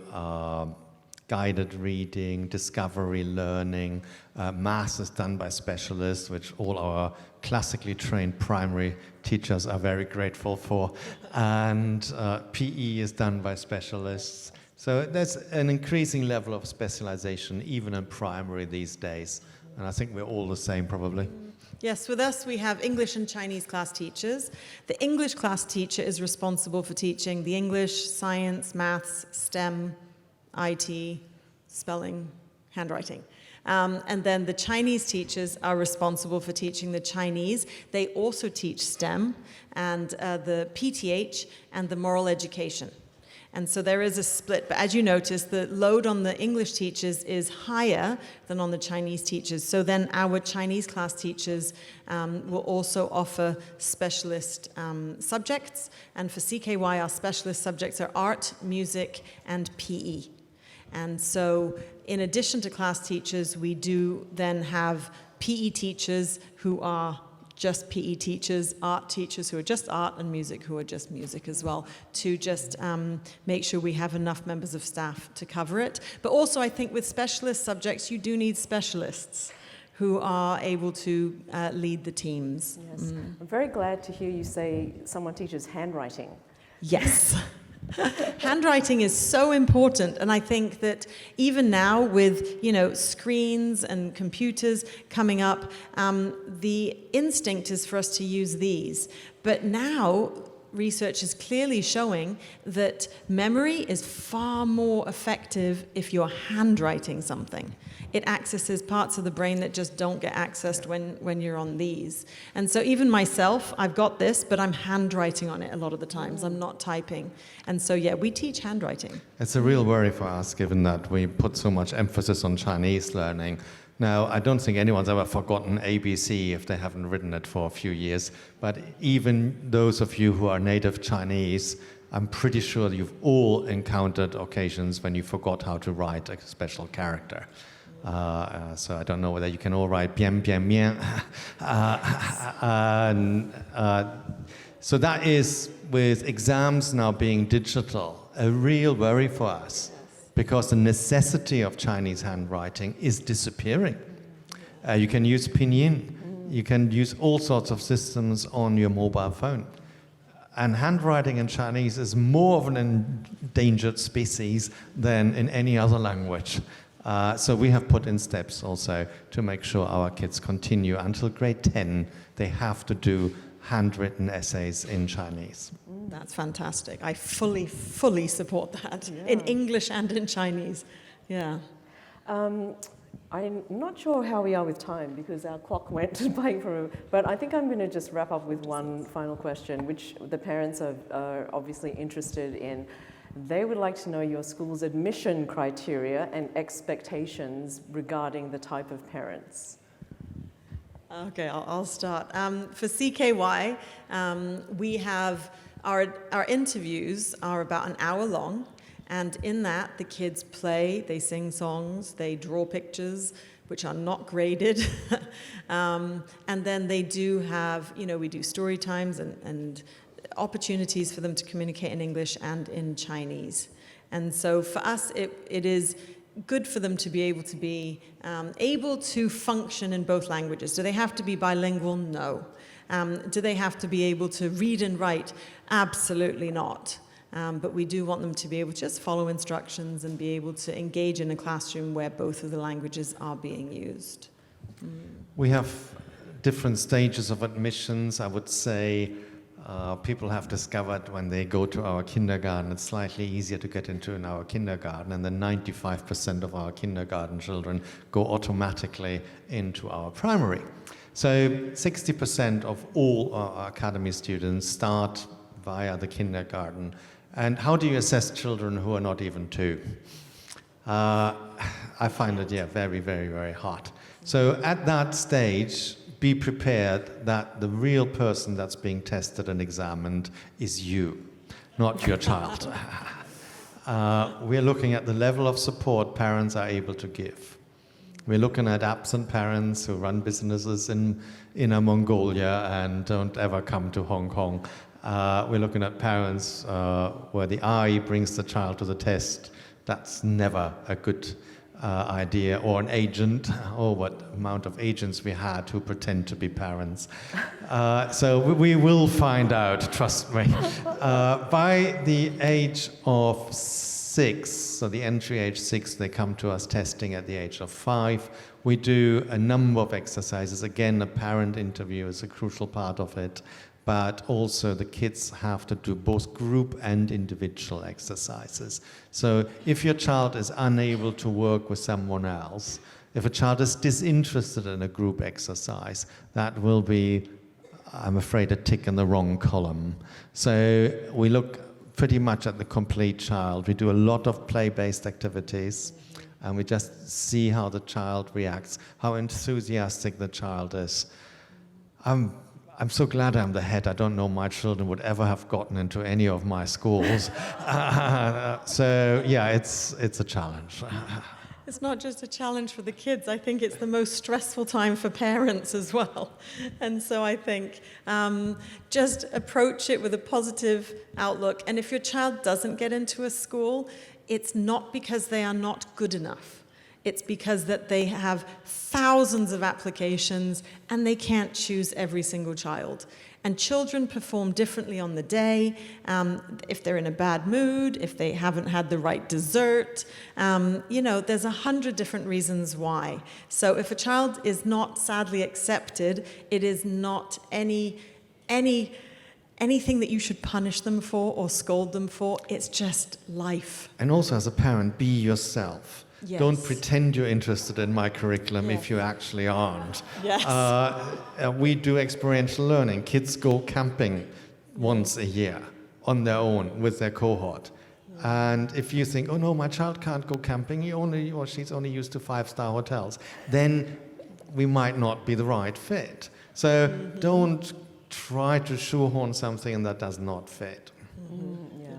guided reading, discovery learning. Maths is done by specialists, which all our classically trained primary teachers are very grateful for. And PE is done by specialists. So there's an increasing level of specialization, even in primary these days. And I think we're all the same, probably. Yes, with us we have English and Chinese class teachers. The English class teacher is responsible for teaching the English, science, maths, STEM, IT, spelling, handwriting. And then the Chinese teachers are responsible for teaching the Chinese. They also teach STEM and the PTH and the moral education. And so there is a split, but as you notice, the load on the English teachers is higher than on the Chinese teachers. So then our Chinese class teachers will also offer specialist subjects. And for CKY, our specialist subjects are art, music, and PE. And so in addition to class teachers, we do then have PE teachers who are just PE teachers, art teachers who are just art, and music who are just music as well, to just make sure we have enough members of staff to cover it. But also I think with specialist subjects, you do need specialists who are able to lead the teams. Yes. I'm very glad to hear you say someone teaches handwriting. Yes. Handwriting is so important, and I think that even now with screens and computers coming up, the instinct is for us to use these. But now research is clearly showing that memory is far more effective if you're handwriting something. It accesses parts of the brain that just don't get accessed when you're on these. And so even myself, I've got this, but I'm handwriting on it a lot of the times. I'm not typing. And so, yeah, we teach handwriting. It's a real worry for us, given that we put so much emphasis on Chinese learning. Now, I don't think anyone's ever forgotten ABC if they haven't written it for a few years, but even those of you who are native Chinese, I'm pretty sure you've all encountered occasions when you forgot how to write a special character. So I don't know whether you can all write bian bian mian. So that is, with exams now being digital, a real worry for us, because the necessity of Chinese handwriting is disappearing. You can use pinyin, you can use all sorts of systems on your mobile phone. And handwriting in Chinese is more of an endangered species than in any other language. So we have put in steps also to make sure our kids continue until grade 10. They have to do handwritten essays in Chinese. That's fantastic. I fully support that, in English and in Chinese. Yeah. I'm not sure how we are with time because our clock went by but I think I'm going to just wrap up with one final question, which the parents are obviously interested in. They would like to know your school's admission criteria and expectations regarding the type of parents. Okay, I'll start. For CKY, we have our interviews are about an hour long, and in that the kids play, they sing songs, they draw pictures, which are not graded, and then they do have, we do story times and opportunities for them to communicate in English and in Chinese. And so for us, it is good for them to be able to function in both languages. Do they have to be bilingual? No. Do they have to be able to read and write? Absolutely not. But we do want them to be able to just follow instructions and be able to engage in a classroom where both of the languages are being used. We have different stages of admissions. I would say people have discovered when they go to our kindergarten, it's slightly easier to get into in our kindergarten, and then 95% of our kindergarten children go automatically into our primary. So 60% of all our academy students start via the kindergarten. And how do you assess children who are not even 2? I find it, very, very, very hard. So at that stage, be prepared that the real person that's being tested and examined is you, not your child. We're looking at the level of support parents are able to give. We're looking at absent parents who run businesses in Inner Mongolia and don't ever come to Hong Kong. We're looking at parents where the eye brings the child to the test. That's never a good idea, or an agent, or what amount of agents we had who pretend to be parents. So we will find out, trust me. By the age of 6, so the entry age 6, they come to us testing at the age of 5. We do a number of exercises. Again, a parent interview is a crucial part of it. But also the kids have to do both group and individual exercises. So if your child is unable to work with someone else, if a child is disinterested in a group exercise, that will be, I'm afraid, a tick in the wrong column. So we look pretty much at the complete child. We do a lot of play-based activities, and we just see how the child reacts, how enthusiastic the child is. I'm so glad I'm the head. I don't know my children would ever have gotten into any of my schools. So yeah, it's a challenge. It's not just a challenge for the kids. I think it's the most stressful time for parents as well. And so I think just approach it with a positive outlook. And if your child doesn't get into a school, it's not because they are not good enough. It's because that they have thousands of applications and they can't choose every single child. And children perform differently on the day, if they're in a bad mood, if they haven't had the right dessert. There's 100 different reasons why. So if a child is not sadly accepted, it is not anything that you should punish them for or scold them for. It's just life. And also as a parent, be yourself. Yes. Don't pretend you're interested in my curriculum if you actually aren't. Yes. We do experiential learning. Kids go camping once a year on their own with their cohort. And if you think, oh no, my child can't go camping, he only or she's only used to 5-star hotels, then we might not be the right fit. So don't try to shoehorn something that does not fit.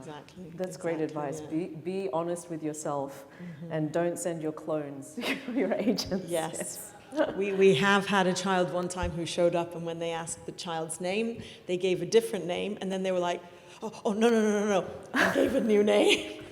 Exactly. That's great advice. Yeah. Be honest with yourself and don't send your clones, your agents. Yes. We have had a child one time who showed up, and when they asked the child's name, they gave a different name, and then they were like, oh no, and gave a new name.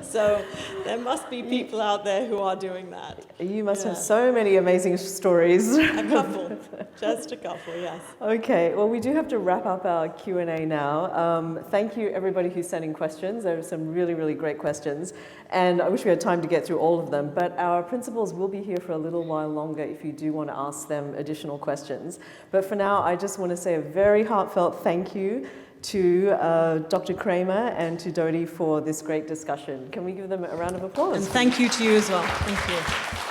So there must be people out there who are doing that. You must have so many amazing stories. A couple, just a couple, yes. Okay, well, we do have to wrap up our Q&A now. Thank you, everybody who's sending questions. There are some really, really great questions, and I wish we had time to get through all of them, but our principals will be here for a little while longer if you do want to ask them additional questions. But for now, I just want to say a very heartfelt thank you to Dr. Kramer and to Dodie for this great discussion. Can we give them a round of applause? And thank you to you as well. Thank you.